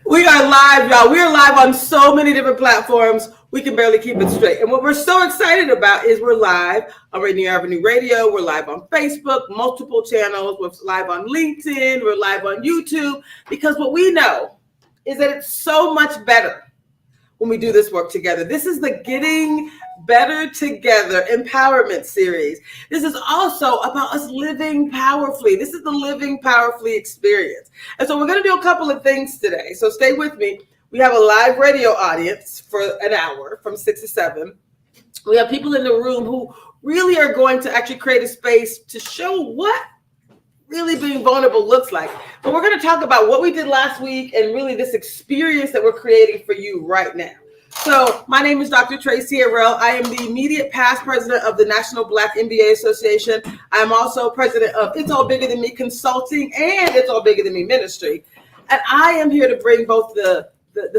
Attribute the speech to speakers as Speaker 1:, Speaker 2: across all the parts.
Speaker 1: We are live, y'all. We are live on so many different platforms. We can barely keep it straight. And what we're so excited about is we're live on Rainier Avenue Radio. We're live on Facebook, multiple channels. We're live on LinkedIn. We're live on YouTube. Because what we know is that it's so much better when we do this work together. This is the Getting Better Together Empowerment Series. This is also about us living powerfully. This is the Living Powerfully experience. And so we're going to do a couple of things today. So stay with me. We have a live radio audience for an hour from 6 to 7. We have people in the room who really are going to actually create a space to show what really being vulnerable looks like. But we're going to talk about what we did last week and really this experience that we're creating for you right now. So my name is Dr. Tracy Arrell. I am the immediate past president of the National Black MBA Association. I'm also president of It's All Bigger Than Me Consulting and It's All Bigger Than Me Ministry. And I am here to bring both the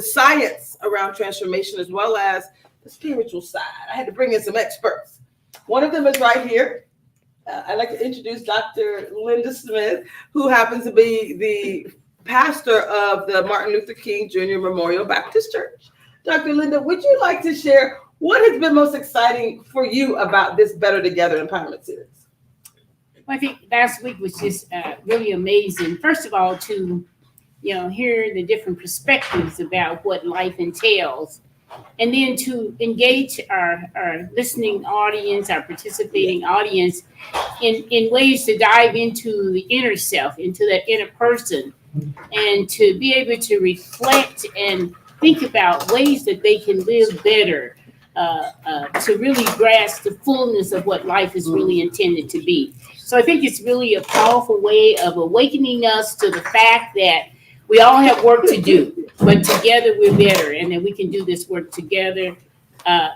Speaker 1: science around transformation as well as the spiritual side. I had to bring in some experts. One of them is right here. I'd like to introduce Dr. Linda Smith, who happens to be the pastor of the Martin Luther King Jr. Memorial Baptist Church. Dr. Linda, would you like to share what has been most exciting for you about this Better Together Empowerment Series?
Speaker 2: Well, I think last week was just really amazing. First of all, to hear the different perspectives about what life entails. And then to engage our listening audience, our participating audience in ways to dive into the inner self, into that inner person, and to be able to reflect and think about ways that they can live better, to really grasp the fullness of what life is really intended to be. So I think it's really a powerful way of awakening us to the fact that we all have work to do, but together we're better, and that we can do this work together.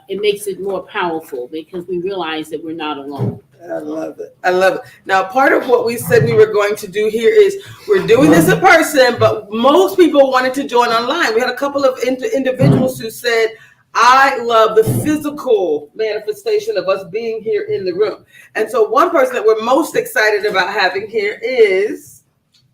Speaker 2: It makes it more powerful because we realize that we're not alone.
Speaker 1: I love it. I love it. Now, part of what we said we were going to do here is we're doing this in person, but most people wanted to join online. We had a couple of individuals who said, I love the physical manifestation of us being here in the room. And so one person that we're most excited about having here is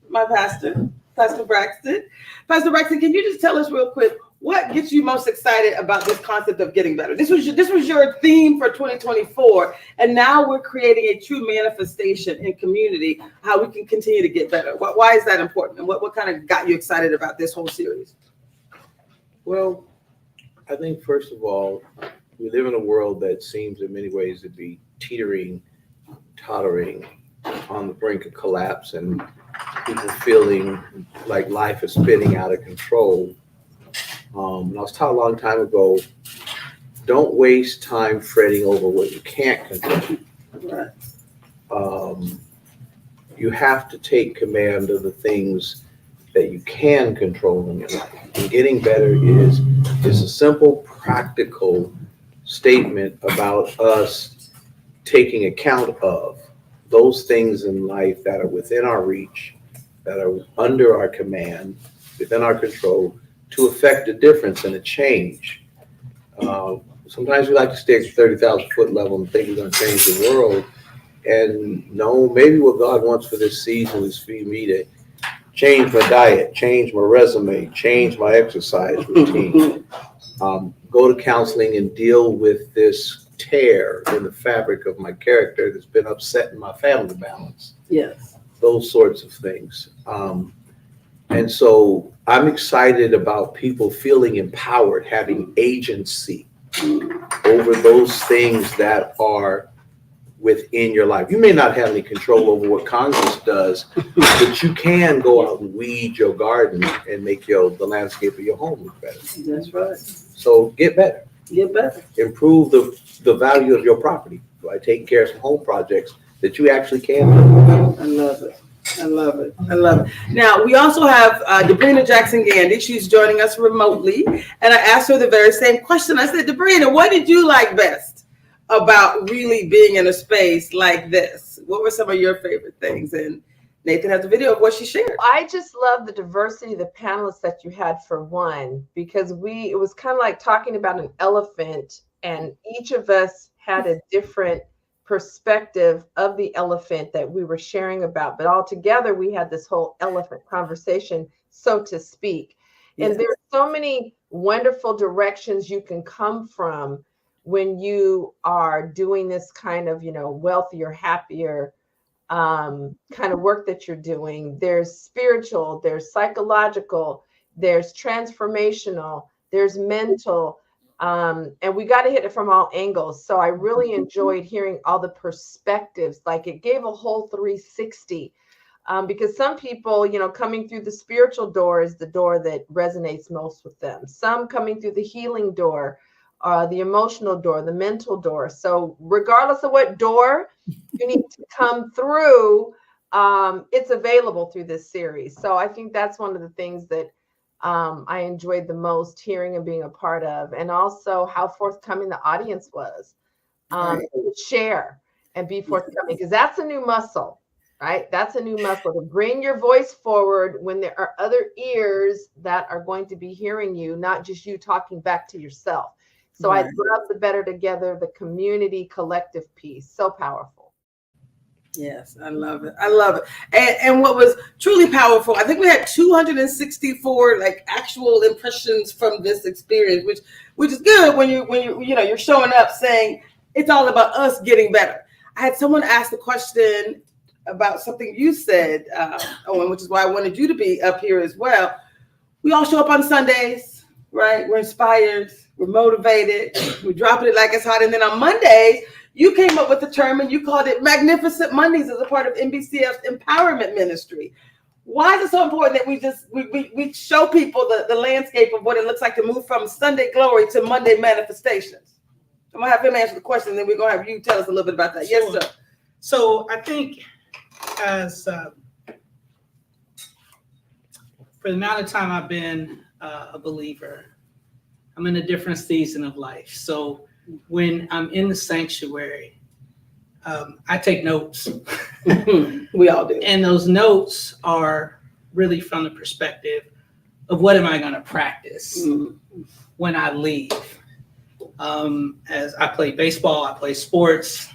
Speaker 1: my pastor, Pastor Braxton. Pastor Braxton, can you just tell us real quick, what gets you most excited about this concept of getting better? This was your theme for 2024, and now we're creating a true manifestation in community, how we can continue to get better. Why is that important, and what kind of got you excited about this whole series?
Speaker 3: Well, I think first of all, we live in a world that seems in many ways to be tottering on the brink of collapse, and people feeling like life is spinning out of control. And I was taught a long time ago, don't waste time fretting over what you can't control.
Speaker 1: Right.
Speaker 3: You have to take command of the things that you can control in your life. And getting better is a simple, practical statement about us taking account of those things in life that are within our reach, that are under our command, within our control, to affect a difference and a change. Sometimes we like to stay at the 30,000 foot level and think we're going to change the world. And no, maybe what God wants for this season is for me to change my diet, change my resume, change my exercise routine, go to counseling and deal with this tear in the fabric of my character that's been upsetting my family balance.
Speaker 1: Yes.
Speaker 3: Those sorts of things. And so I'm excited about people feeling empowered, having agency over those things that are within your life. You may not have any control over what Congress does, but you can go out and weed your garden and make the landscape of your home look better.
Speaker 1: That's right.
Speaker 3: So get better.
Speaker 1: Get better.
Speaker 3: Improve the value of your property by taking care of some home projects that you actually can do.
Speaker 1: I love it. I love it. I love it. Now, we also have Debrina Jackson-Gandy. She's joining us remotely. And I asked her the very same question. I said, Debrina, what did you like best about really being in a space like this? What were some of your favorite things? And Nathan has a video of what she shared.
Speaker 4: I just love the diversity of the panelists that you had for one, because it was kind of like talking about an elephant, and each of us had a different perspective of the elephant that we were sharing about, but all together we had this whole elephant conversation, so to speak. And there's so many wonderful directions you can come from when you are doing this kind of, wealthier, happier kind of work that you're doing. There's spiritual, there's psychological, there's transformational, there's mental, and we got to hit it from all angles. So I really enjoyed hearing all the perspectives. Like, it gave a whole 360. Because some people, coming through the spiritual door is the door that resonates most with them. Some coming through the healing door, the emotional door, the mental door. So regardless of what door you need to come through, it's available through this series. So I think that's one of the things that I enjoyed the most hearing and being a part of, and also how forthcoming the audience was to share and be forthcoming, because that's a new muscle. Right? That's a new muscle, to bring your voice forward when there are other ears that are going to be hearing you, not just you talking back to yourself. So I love the Better Together, the community collective piece. So powerful.
Speaker 1: Yes, I love it. I love it. And what was truly powerful, I think we had 264 like actual impressions from this experience, which is good when you're showing up saying it's all about us getting better. I had someone ask the question about something you said, Owen, which is why I wanted you to be up here as well. We all show up on Sundays, right? We're inspired, we're motivated, we're dropping it like it's hot. And then on Mondays, you came up with the term and you called it Magnificent Mondays as a part of NBCF's empowerment ministry. Why is it so important that we show people the landscape of what it looks like to move from Sunday glory to Monday manifestations? I'm gonna have him answer the question, and then we're gonna have you tell us a little bit about that. Yes, sir.
Speaker 5: So I think, as for the amount of time I've been a believer, I'm in a different season of life. So when I'm in the sanctuary, I take notes.
Speaker 1: We all do.
Speaker 5: And those notes are really from the perspective of what am I going to practice when I leave. As I play baseball, I play sports.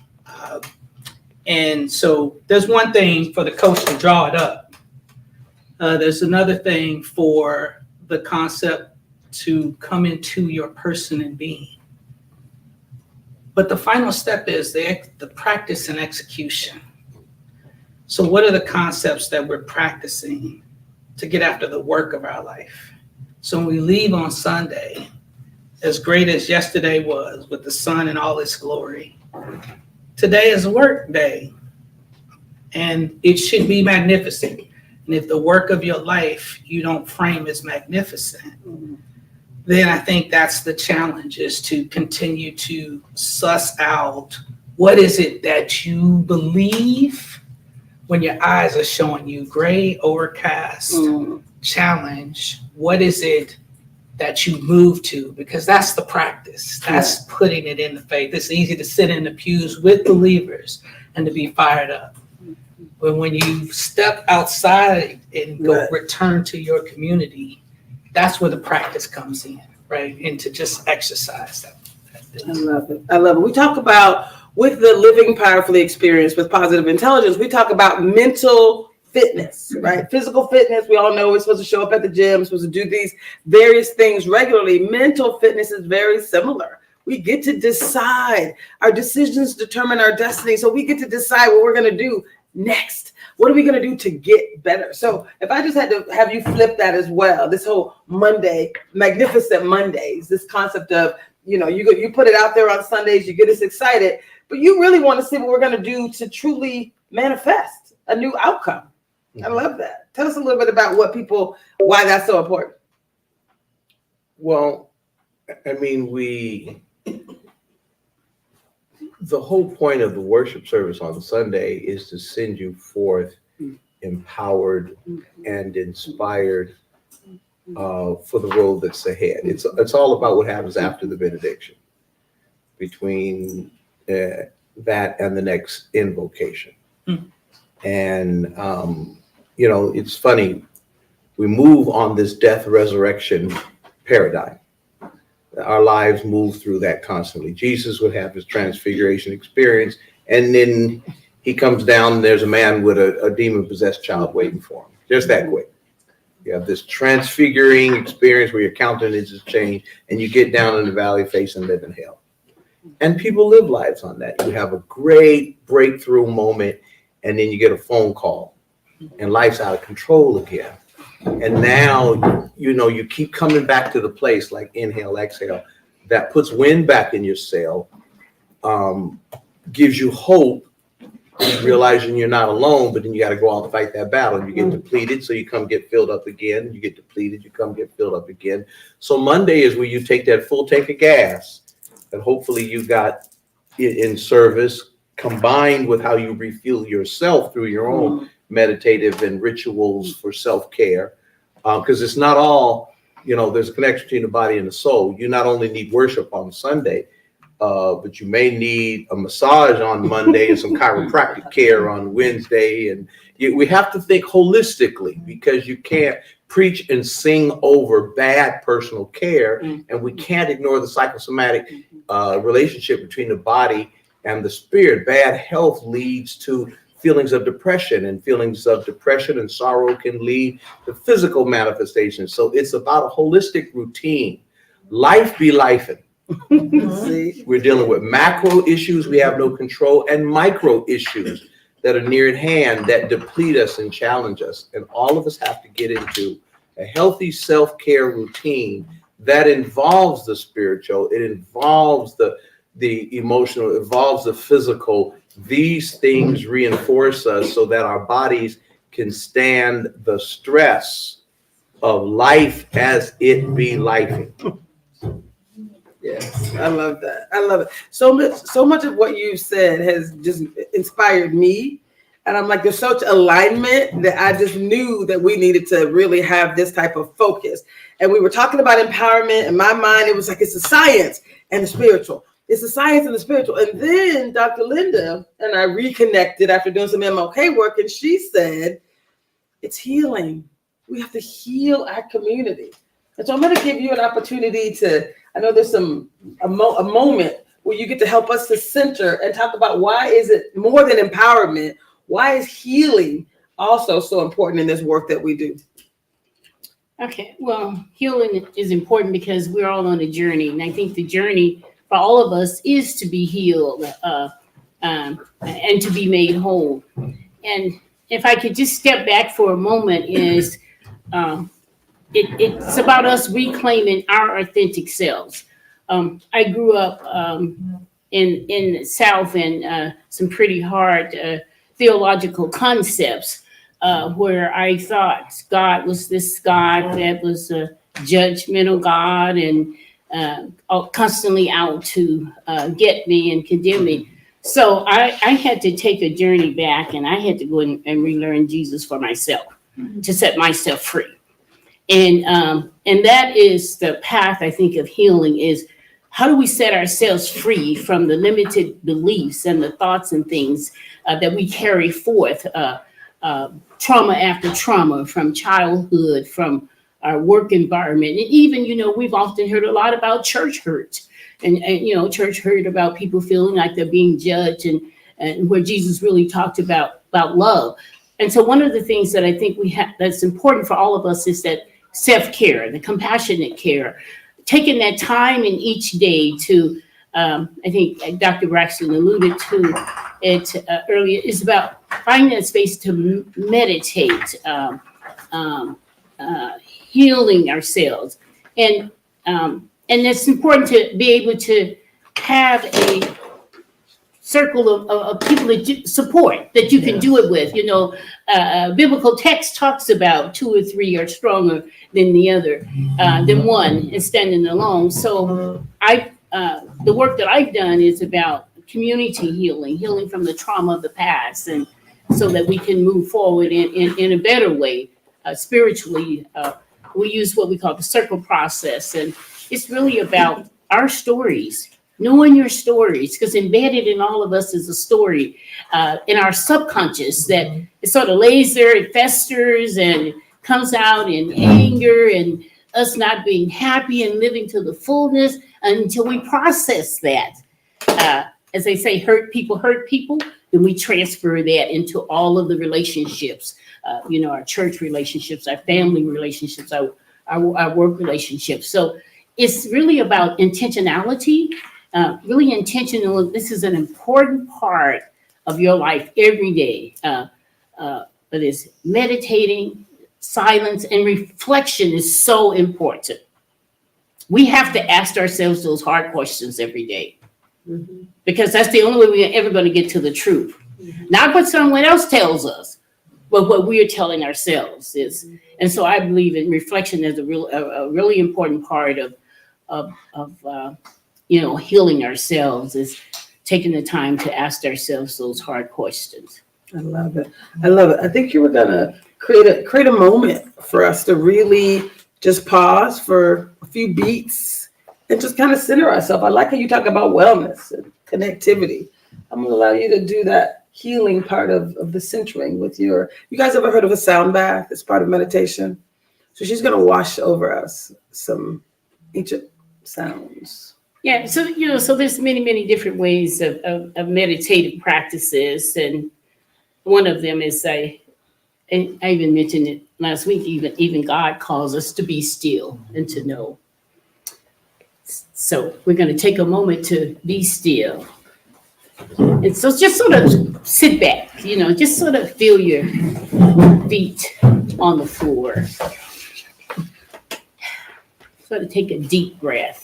Speaker 5: And so there's one thing for the coach to draw it up. There's another thing for the concept to come into your person and being. But the final step is the practice and execution. So what are the concepts that we're practicing to get after the work of our life? So when we leave on Sunday, as great as yesterday was with the sun and all its glory, today is a work day, and it should be magnificent. And if the work of your life you don't frame as magnificent, then I think that's the challenge, is to continue to suss out what is it that you believe when your eyes are showing you gray, overcast, challenge. What is it that you move to? Because that's the practice. That's putting it in the faith. It's easy to sit in the pews with believers and to be fired up. But when you step outside and go return to your community, that's where the practice comes in, right? And to just exercise that.
Speaker 1: I love it. I love it. We talk about, with the Living Powerfully experience with Positive Intelligence, we talk about mental fitness, right? Physical fitness, we all know we're supposed to show up at the gym, supposed to do these various things regularly. Mental fitness is very similar. We get to decide. Our decisions determine our destiny. So we get to decide what we're going to do next. What are we going to do to get better? So if I just had to have you flip that as well, this whole Monday, Magnificent Mondays, this concept of, you put it out there on Sundays, you get us excited, but you really want to see what we're going to do to truly manifest a new outcome. I love that. Tell us a little bit about why that's so important.
Speaker 3: Well, I mean, the whole point of the worship service on Sunday is to send you forth empowered and inspired for the road that's ahead. It's all about what happens after the benediction, between that and the next invocation. And it's funny, we move on this death resurrection paradigm. Our lives move through that constantly. Jesus would have his transfiguration experience, and then he comes down and there's a man with a demon-possessed child waiting for him. Just that quick. You have this transfiguring experience where your countenance is changed and you get down in the valley face and live in hell. And people live lives on that. You have a great breakthrough moment and then you get a phone call and life's out of control again. And now, you keep coming back to the place like inhale, exhale, that puts wind back in your sail, gives you hope, realizing you're not alone, but then you got to go out and fight that battle. You get depleted, so you come get filled up again. You get depleted, you come get filled up again. So Monday is where you take that full tank of gas that hopefully you got in service, combined with how you refuel yourself through your own meditative and rituals for self-care. Because it's not all, there's a connection between the body and the soul. You not only need worship on Sunday, but you may need a massage on Monday and some chiropractic care on Wednesday. And we have to think holistically, because you can't preach and sing over bad personal care. And we can't ignore the psychosomatic relationship between the body and the spirit. Bad health leads to feelings of depression, and feelings of depression and sorrow can lead to physical manifestations. So it's about a holistic routine. Life be lifing. We're dealing with macro issues we have no control, and micro issues that are near at hand that deplete us and challenge us. And all of us have to get into a healthy self-care routine that involves the spiritual, it involves the emotional, it involves the physical. These things reinforce us so that our bodies can stand the stress of life as it be lifing.
Speaker 1: Yes, I love that. I love it. So much of what you said has just inspired me. And I'm like, there's such alignment that I just knew that we needed to really have this type of focus. And we were talking about empowerment. In my mind, it was like, it's the science and the spiritual. It's the science and the spiritual. And then Dr. Linda and I reconnected after doing some MLK work. And she said, it's healing. We have to heal our community. And so I'm going to give you an opportunity to, I know there's a moment where you get to help us to center and talk about why is it more than empowerment? Why is healing also so important in this work that we do?
Speaker 2: Okay, well, healing is important because we're all on a journey. And I think the journey for all of us is to be healed and to be made whole. And if I could just step back for a moment, it's about us reclaiming our authentic selves. I grew up in the South in some pretty hard theological concepts where I thought God was this God that was a judgmental God and constantly out to get me and condemn me. So I had to take a journey back, and I had to go and relearn Jesus for myself to set myself free. And that is the path, I think, of healing is how do we set ourselves free from the limited beliefs and the thoughts and things that we carry forth, trauma after trauma from childhood, from our work environment. And even, we've often heard a lot about church hurt and church hurt about people feeling like they're being judged and where Jesus really talked about love. And so one of the things that I think we have that's important for all of us is that self-care, the compassionate care, taking that time in each day to, I think Dr. Braxton alluded to it earlier, is about finding a space to meditate, healing ourselves. And it's important to be able to have a circle of people that support, that you can do it with. Biblical text talks about 2 or 3 are stronger than the other, than one is standing alone. So the work that I've done is about community healing from the trauma of the past, and so that we can move forward in a better way spiritually. We use what we call the circle process, and it's really about our stories. Knowing your stories, because embedded in all of us is a story in our subconscious that it sort of lays there, it festers and comes out in anger and us not being happy and living to the fullness until we process that. As they say, hurt people, then we transfer that into all of the relationships our church relationships, our family relationships, our work relationships. So it's really about intentionality, really intentional. This is an important part of your life every day. But it's meditating, silence, and reflection is so important. We have to ask ourselves those hard questions every day, because that's the only way we're ever going to get to the truth. Not what someone else tells us, but what we are telling ourselves is. And so I believe in reflection as a really important part of healing ourselves, is taking the time to ask ourselves those hard questions.
Speaker 1: I love it. I love it. I think you were gonna create a moment for us to really just pause for a few beats and just kind of center ourselves. I like how you talk about wellness and connectivity. I'm gonna allow you to do that healing part of the centering with you guys ever heard of a sound bath? It's part of meditation. So she's gonna wash over us some ancient sounds.
Speaker 2: Yeah, so there's many different ways of meditative practices, and one of them is I even mentioned it last week. Even God calls us to be still and to know. So we're going to take a moment to be still, and so just sort of sit back. Just sort of feel your feet on the floor. Sort of take a deep breath.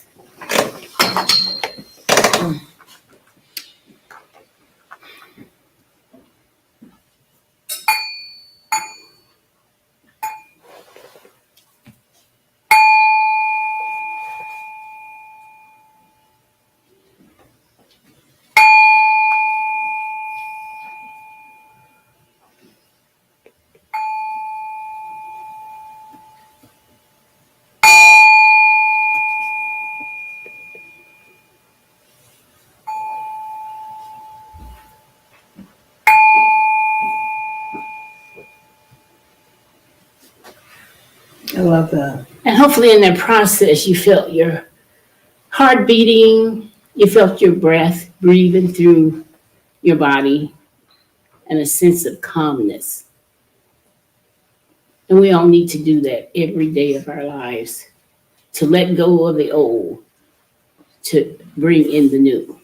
Speaker 1: I love that.
Speaker 2: And hopefully in that process, you felt your heart beating, you felt your breath breathing through your body, and a sense of calmness. And we all need to do that every day of our lives, to let go of the old, to bring in the new.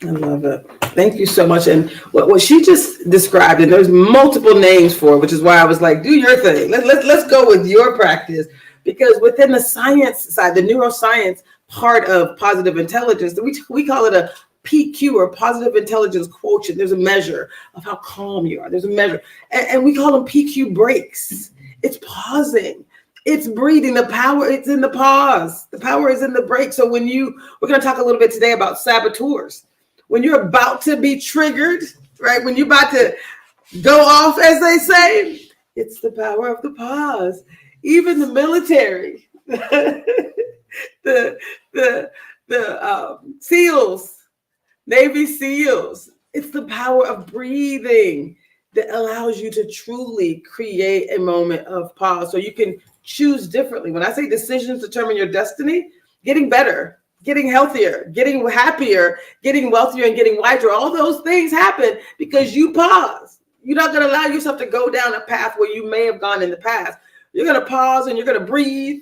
Speaker 1: I love it. Thank you so much. And what she just described, and there's multiple names for it, which is why I was like, do your thing. Let's go with your practice, because within the science side, the neuroscience part of positive intelligence, we call it a PQ, or positive intelligence quotient. There's a measure of how calm you are. There's a measure, and we call them PQ breaks. It's pausing. It's breathing. The power, it's in the pause. The power is in the break. So we're going to talk a little bit today about saboteurs. When you're about to be triggered, right? When you're about to go off, as they say, it's the power of the pause. Even the military, the SEALs, Navy SEALs, it's the power of breathing that allows you to truly create a moment of pause so you can choose differently. When I say decisions determine your destiny, getting better, getting healthier, getting happier, getting wealthier, and getting wiser, all those things happen because you pause. You're not going to allow yourself to go down a path where you may have gone in the past. You're going to pause and you're going to breathe.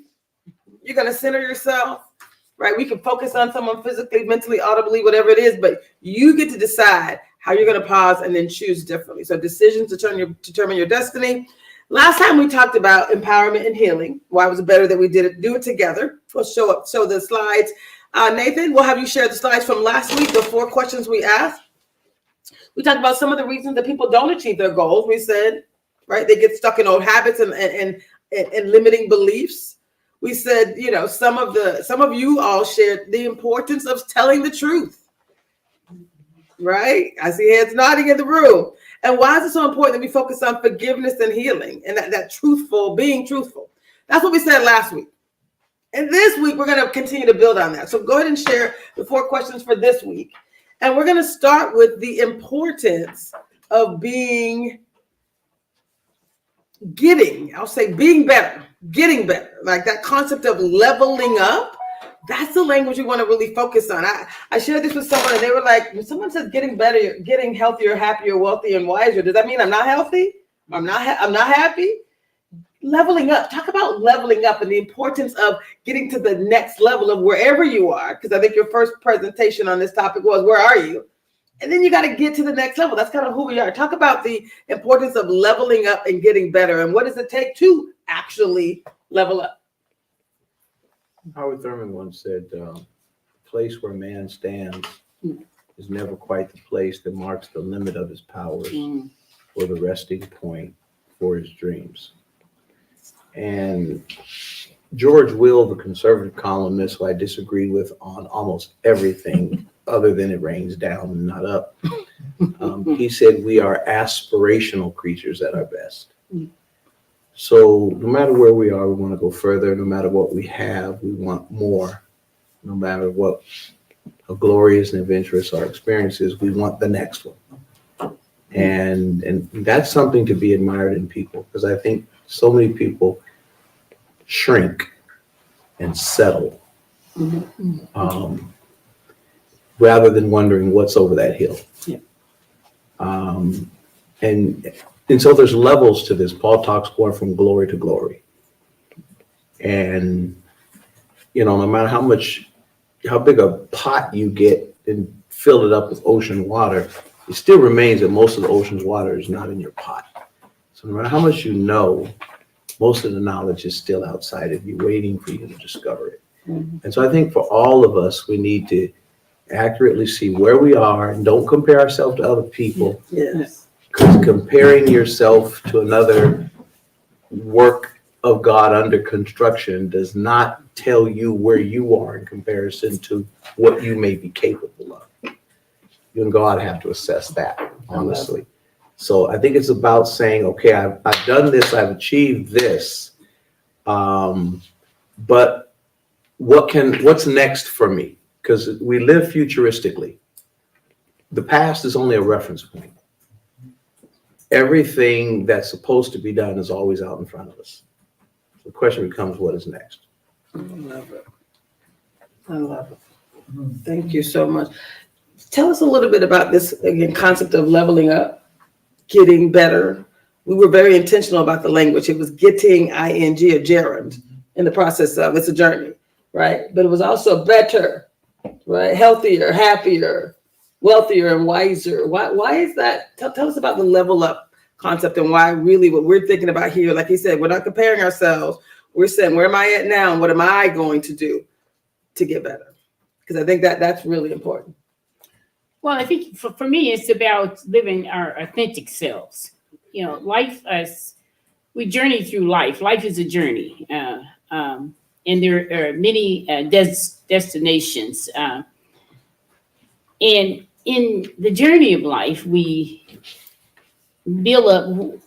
Speaker 1: You're going to center yourself, right? We can focus on someone physically, mentally, audibly, whatever it is, but you get to decide how you're going to pause and then choose differently. So decisions determine your destiny. Last time we talked about empowerment and healing. Why was it better that we do it together? We'll show the slides. Nathan, we'll have you share the slides from last week, the 4 questions we asked. We talked about some of the reasons that people don't achieve their goals. We said, right, they get stuck in old habits and limiting beliefs. We said, some of you all shared the importance of telling the truth, right? I see heads nodding in the room. And why is it so important that we focus on forgiveness and healing and that being truthful? That's what we said last week. And this week, we're going to continue to build on that. So go ahead and share the 4 questions for this week. And we're going to start with the importance of being better, getting better. Like that concept of leveling up. That's the language we want to really focus on. I shared this with someone and they were like, when someone says getting better, getting healthier, happier, wealthier, and wiser, does that mean I'm not healthy? I'm not happy. Leveling up. Talk about leveling up and the importance of getting to the next level of wherever you are. Because I think your first presentation on this topic was, where are you? And then you got to get to the next level. That's kind of who we are. Talk about the importance of leveling up and getting better. And what does it take to actually level up?
Speaker 3: Howard Thurman once said, the place where man stands is never quite the place that marks the limit of his powers or the resting point for his dreams. And George Will, the conservative columnist who I disagree with on almost everything other than it rains down and not up, he said we are aspirational creatures at our best. So no matter where we are, we want to go further. No matter what we have, we want more. No matter what how glorious and adventurous our experience is, we want the next one. And that's something to be admired in people, because I think so many people shrink and settle rather than wondering what's over that hill.
Speaker 1: Yeah.
Speaker 3: And so there's levels to this. Paul talks going from glory to glory. And, no matter how big a pot you get and fill it up with ocean water, it still remains that most of the ocean's water is not in your pot. So no matter how much you know, most of the knowledge is still outside of you, waiting for you to discover it. And so I think for all of us, we need to accurately see where we are and don't compare ourselves to other people.
Speaker 1: Yes.
Speaker 3: Because comparing yourself to another work of God under construction does not tell you where you are in comparison to what you may be capable of. You and God have to assess that, honestly. So I think it's about saying, okay, I've done this, I've achieved this, but what's next for me? Because we live futuristically. The past is only a reference point. Everything that's supposed to be done is always out in front of us. The question becomes, what is next?
Speaker 1: I love it. I love it. Thank you so much. Tell us a little bit about this, again, concept of leveling up, getting better. We were very intentional about the language. It was getting ing or gerund in the process of, it's a journey, right? But it was also better, right? Healthier, happier, wealthier, and wiser. Why is that? Tell us about the level up concept and why really what we're thinking about here, like you said, we're not comparing ourselves. We're saying, where am I at now? And what am I going to do to get better? Because I think that's really important.
Speaker 2: Well, I think for me, it's about living our authentic selves. Life, we journey through life. Life is a journey. And there are many destinations. And in the journey of life, we build up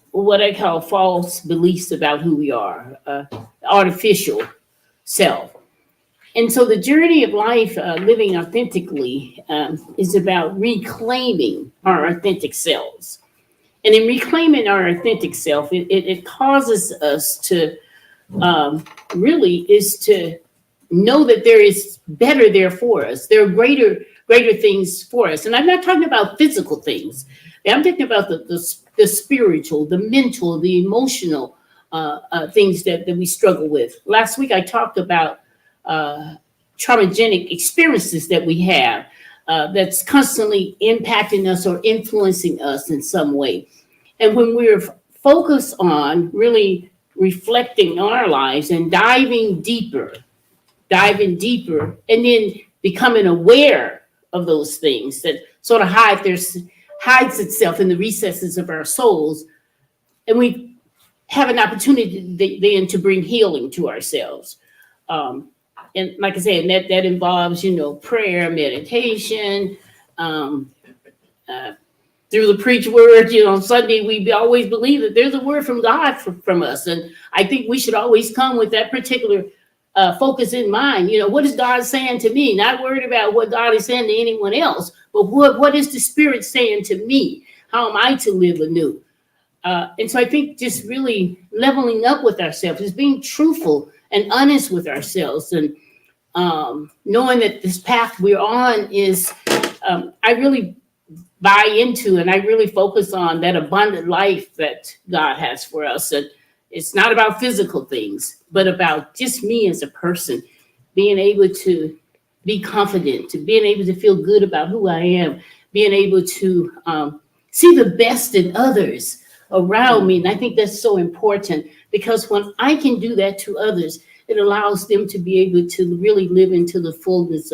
Speaker 2: what I call false beliefs about who we are, artificial self. And so the journey of life, living authentically, is about reclaiming our authentic selves. And in reclaiming our authentic self, it causes us to really is to know that there is better there for us. There are greater things for us. And I'm not talking about physical things. I'm talking about the spiritual, the mental, the emotional things that we struggle with. Last week, I talked about traumagenic experiences that we have that's constantly impacting us or influencing us in some way. And when we're focused on really reflecting on our lives and diving deeper, and then becoming aware of those things that sort of hides itself in the recesses of our souls, and we have an opportunity then to bring healing to ourselves. And like I said, that involves, prayer, meditation, through the preach word. On Sunday, we always believe that there's a word from God from us. And I think we should always come with that particular focus in mind. What is God saying to me? Not worried about what God is saying to anyone else, but what is the Spirit saying to me? How am I to live anew? And so I think just really leveling up with ourselves is being truthful and honest with ourselves, and knowing that this path we're on is, I really buy into, and I really focus on that abundant life that God has for us. And it's not about physical things, but about just me as a person, being able to be confident, to being able to feel good about who I am, being able to see the best in others around me. And I think that's so important, because when I can do that to others, it allows them to be able to really live into the fullness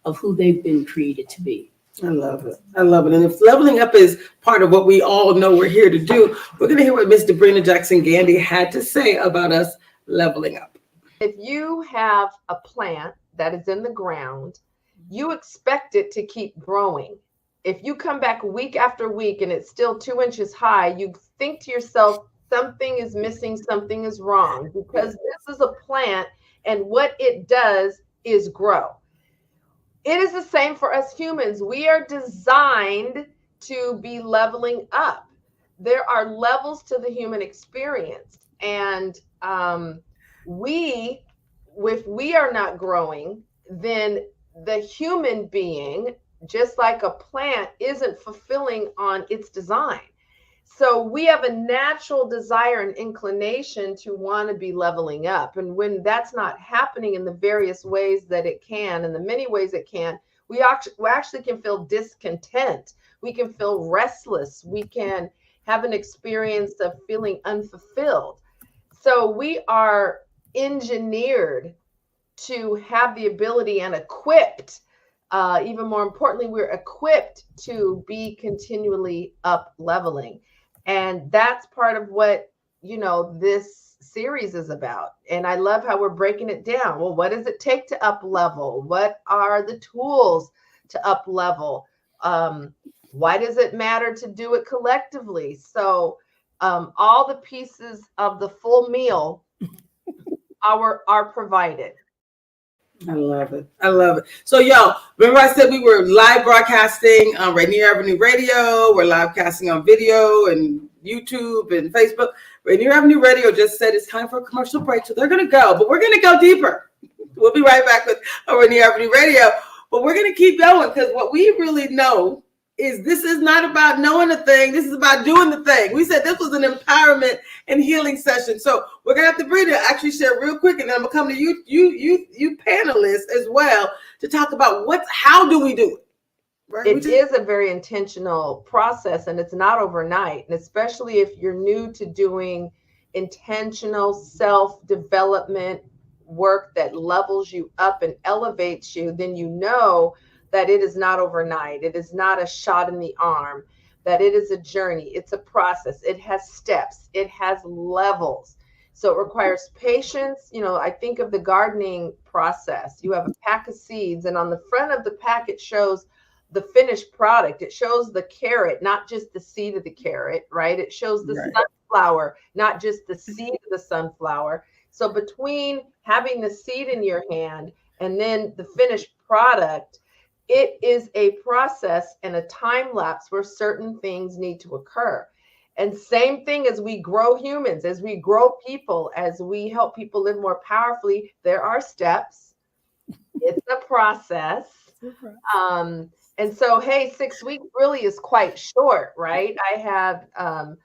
Speaker 2: of who they've been created to be.
Speaker 1: I love it. I love it. And if leveling up is part of what we all know we're here to do, we're going to hear what Ms. Debrina Jackson-Gandy had to say about us leveling up.
Speaker 4: If you have a plant that is in the ground, you expect it to keep growing. If you come back week after week and it's still 2 inches high, you think to yourself, something is missing, something is wrong, because this is a plant and what it does is grow. It is the same for us humans. We are designed to be leveling up. There are levels to the human experience. And if we are not growing, then the human being, just like a plant, isn't fulfilling on its design. So we have a natural desire and inclination to want to be leveling up. And when that's not happening in the various ways that it can, in the many ways it can, we actually can feel discontent. We can feel restless. We can have an experience of feeling unfulfilled. So we are engineered to have the ability and equipped, even more importantly, we're equipped to be continually up leveling. And that's part of what, this series is about. And I love how we're breaking it down. Well, what does it take to up level? What are the tools to up level? Why does it matter to do it collectively? So all the pieces of the full meal are provided.
Speaker 1: I love it. I love it. So, y'all, remember I said we were live broadcasting on Rainier Avenue Radio. We're live casting on video and YouTube and Facebook. Rainier Avenue Radio just said it's time for a commercial break, so they're going to go. But we're going to go deeper. We'll be right back with Rainier Avenue Radio. But we're going to keep going, because what we really know is this is not about knowing a thing. This is about doing the thing. We said this was an empowerment and healing session. So we're going to have to Brina actually share real quick, and then I'm going to come to you panelists as well to talk about how do we do it? Right?
Speaker 4: It is a very intentional process, and it's not overnight. And especially if you're new to doing intentional self-development work that levels you up and elevates you, then you know that it is not overnight. It is not a shot in the arm, that it is a journey. It's a process. It has steps. It has levels. So it requires patience. I think of the gardening process. You have a pack of seeds, and on the front of the pack, it shows the finished product. It shows the carrot, not just the seed of the carrot, right? It shows the sunflower, not just the seed of the sunflower. So between having the seed in your hand and then the finished product, it is a process and a time lapse where certain things need to occur. And same thing as we grow humans, as we grow people, as we help people live more powerfully, there are steps. It's a process. And so, hey, 6 weeks really is quite short, right? I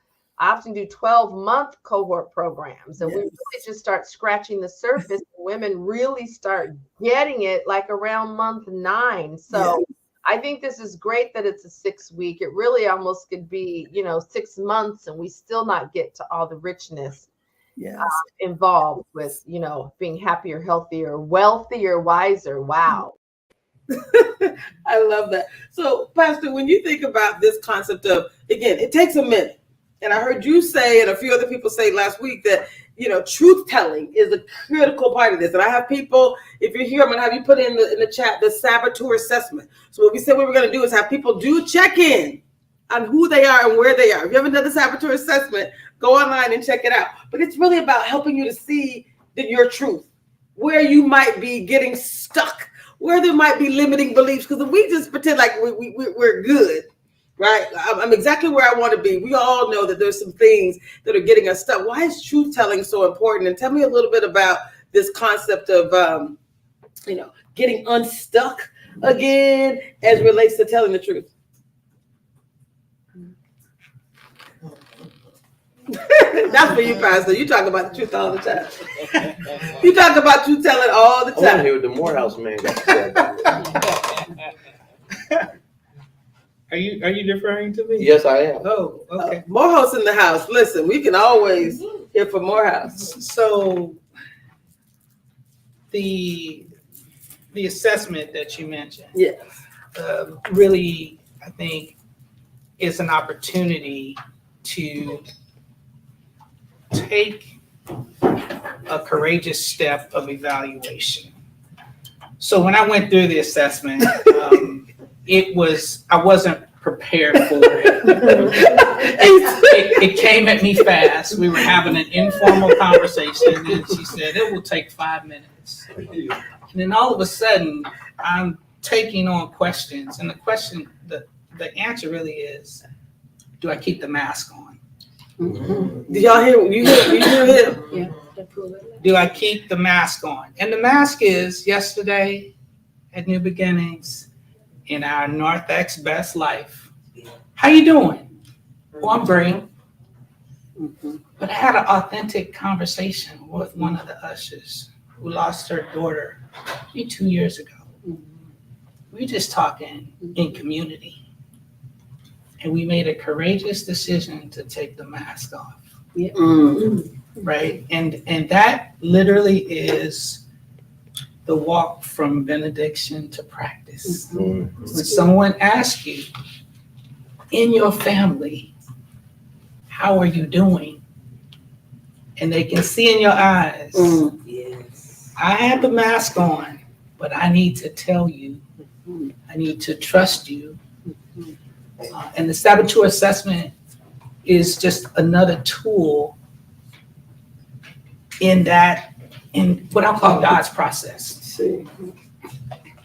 Speaker 4: often do 12-month cohort programs, and we really just start scratching the surface. And women really start getting it like around month 9. So I think this is great that it's a 6 week. It really almost could be, 6 months, and we still not get to all the richness involved with, being happier, healthier, wealthier, wiser. Wow.
Speaker 1: I love that. So, Pastor, when you think about this concept of, again, it takes a minute. And I heard you say, and a few other people say last week, that, truth telling is a critical part of this. And I have people, if you're here, I'm going to have you put in the chat the saboteur assessment. So what we said we were going to do is have people do check in on who they are and where they are. If you haven't done the saboteur assessment, go online and check it out. But it's really about helping you to see your truth, where you might be getting stuck, where there might be limiting beliefs. Because if we just pretend like we're good, right? I'm exactly where I want to be. We all know that there's some things that are getting us stuck. Why is truth telling so important? And tell me a little bit about this concept of, getting unstuck again as relates to telling the truth. That's for you, Pastor. You talk about the truth all the time. You talk about truth telling all the
Speaker 3: I want to
Speaker 1: time.
Speaker 3: hear what the Morehouse man got to say about it.
Speaker 5: Are you referring to me?
Speaker 3: Yes, I am.
Speaker 5: Oh, okay.
Speaker 1: Morehouse in the house. Listen, we can always hear from Morehouse.
Speaker 5: So the assessment that you mentioned,
Speaker 1: Yes.
Speaker 5: really, I think, is an opportunity to take a courageous step of evaluation. So when I went through the assessment, I wasn't prepared for it. It came at me fast. We were having an informal conversation, and she said, it will take 5 minutes. And then all of a sudden, I'm taking on questions, and the answer really is, do I keep the mask on?
Speaker 1: Did y'all hear? You hear him?
Speaker 2: Yeah.
Speaker 5: Do I keep the mask on? And the mask is yesterday at New Beginnings in our NorthX Best Life. How you doing? Well, I'm great. But I had an authentic conversation with one of the ushers who lost her daughter 2 years ago. We were just talking in community. And we made a courageous decision to take the mask off.
Speaker 2: Yeah.
Speaker 5: Right? And that literally is the walk from benediction to practice. When someone asks you in your family, how are you doing? And they can see in your eyes,
Speaker 1: Yes.
Speaker 5: I had the mask on, but I need to tell you, I need to trust you. And the saboteur assessment is just another tool in what I call God's process
Speaker 1: See.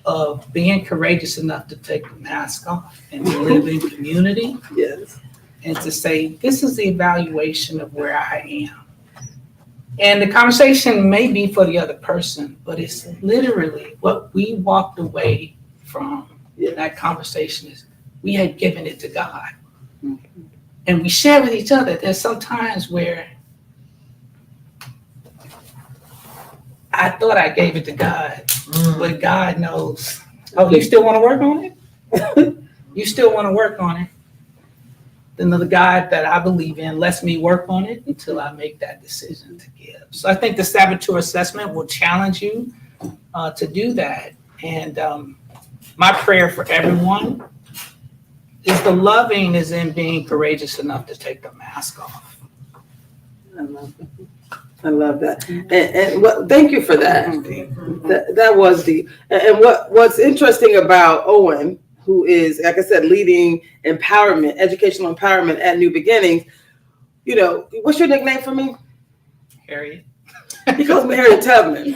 Speaker 5: of being courageous enough to take the mask off and to live in community
Speaker 1: Yes.
Speaker 5: and to say, this is the evaluation of where I am. And the conversation may be for the other person, but it's literally what we walked away from that conversation is we had given it to God. And we share with each other. There's some times where I thought I gave it to God, but God knows. Oh, you still want to work on it? You still want to work on it? Then the God that I believe in lets me work on it until I make that decision to give. So I think the saboteur assessment will challenge you to do that. And my prayer for everyone is the loving is in being courageous enough to take the mask off.
Speaker 1: I love that. And thank you for that. That was deep. And what's interesting about Owen, who is, like I said, leading empowerment, educational empowerment at New Beginnings, what's your nickname for me?
Speaker 5: Harriet.
Speaker 1: He calls me Harriet Tubman.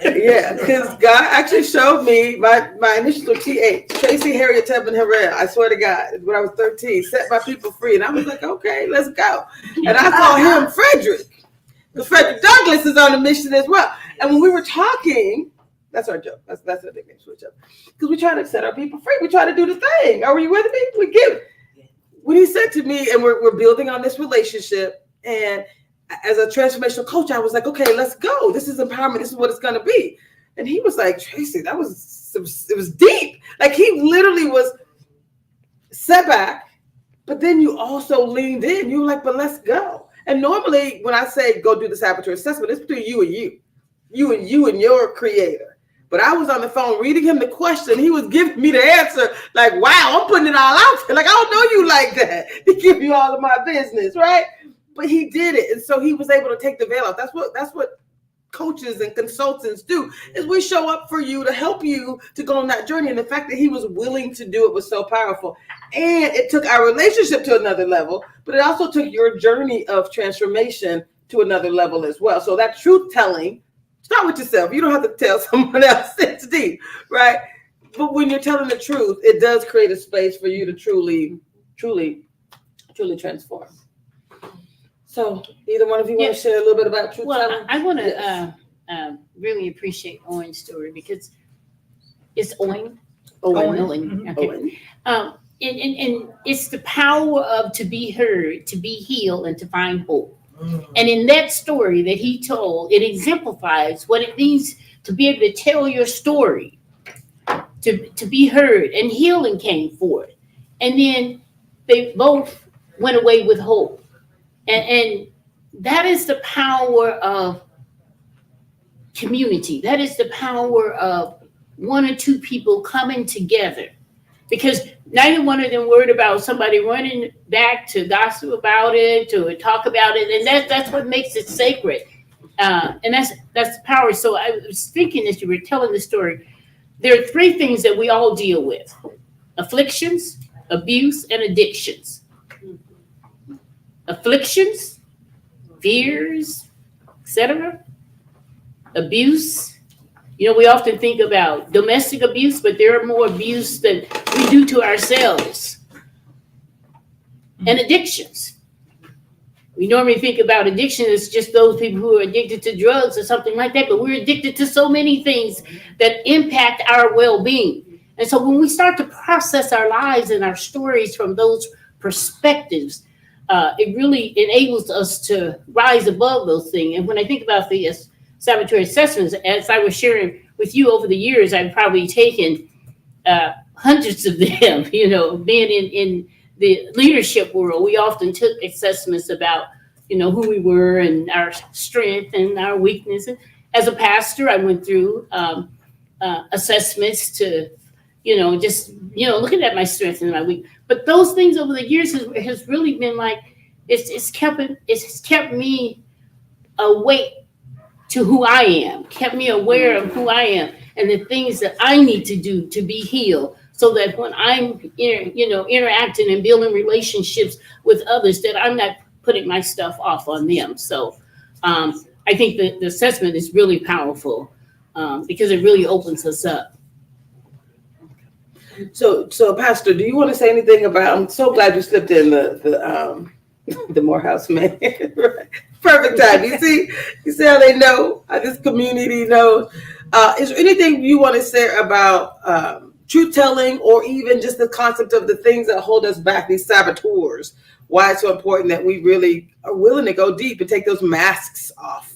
Speaker 1: Yeah, because God actually showed me my initials are TH, Tracy Harriet Tubman Herrera. I swear to God, when I was 13, set my people free. And I was like, okay, let's go. And I saw him, Frederick. Because Frederick Douglass is on a mission as well. And when we were talking, that's our joke. That's our nickname switch up. Because we try to set our people free. We try to do the thing. Are you with me? We give. When he said to me, and we're building on this relationship, and as a transformational coach, I was like, okay, let's go. This is empowerment. This is what it's going to be. And he was like, Tracy, it was deep. Like he literally was set back, but then you also leaned in. You were like, but let's go. And normally when I say go do the saboteur assessment, it's between you and your creator. But I was on the phone reading him the question. He was giving me the answer like, wow, I'm putting it all out there. Like, I don't know you like that to give you all of my business, right? But he did it. And so he was able to take the veil off. That's what coaches and consultants do, is we show up for you to help you to go on that journey. And the fact that he was willing to do it was so powerful. And it took our relationship to another level, but it also took your journey of transformation to another level as well. So that truth telling, start with yourself. You don't have to tell someone else. It's deep, right? But when you're telling the truth, it does create a space for you to truly transform. So either one of you want to share a little bit about truth telling?
Speaker 2: Well, I want to really appreciate Owen's story because it's Owen.
Speaker 1: Owen.
Speaker 2: Okay.
Speaker 1: Owen.
Speaker 2: and it's the power of to be heard, to be healed, and to find hope. And in that story that he told, it exemplifies what it means to be able to tell your story, to be heard, and healing came forth. And then they both went away with hope. And that is the power of community. That is the power of one or two people coming together. Because neither one of them worried about somebody running back to gossip about it or talk about it. And that's what makes it sacred. And that's the power. So I was thinking as you were telling the story, there are three things that we all deal with: afflictions, abuse, and addictions. Afflictions, fears, etc. Abuse. You know, we often think about domestic abuse, but there are more abuse than we do to ourselves. And addictions. We normally think about addiction as just those people who are addicted to drugs or something like that, but we're addicted to so many things that impact our well-being. And so when we start to process our lives and our stories from those perspectives, it really enables us to rise above those things. And when I think about the Saboteur assessments, as I was sharing with you over the years, I've probably taken hundreds of them. You know, being in the leadership world, we often took assessments about, you know, who we were and our strength and our weakness. And as a pastor, I went through assessments to, you know, just, you know, looking at my strengths and my weakness. But those things over the years has really been like, it's kept me awake to who I am, kept me aware of who I am and the things that I need to do to be healed, so that when I'm, you know, interacting and building relationships with others, that I'm not putting my stuff off on them. So I think the assessment is really powerful because it really opens us up.
Speaker 1: So Pastor, do you want to say anything about? I'm so glad you slipped in the Morehouse man. Perfect time. You see how they know, how this community knows. Is there anything you want to say about truth telling, or even just the concept of the things that hold us back, these saboteurs? Why it's so important that we really are willing to go deep and take those masks off?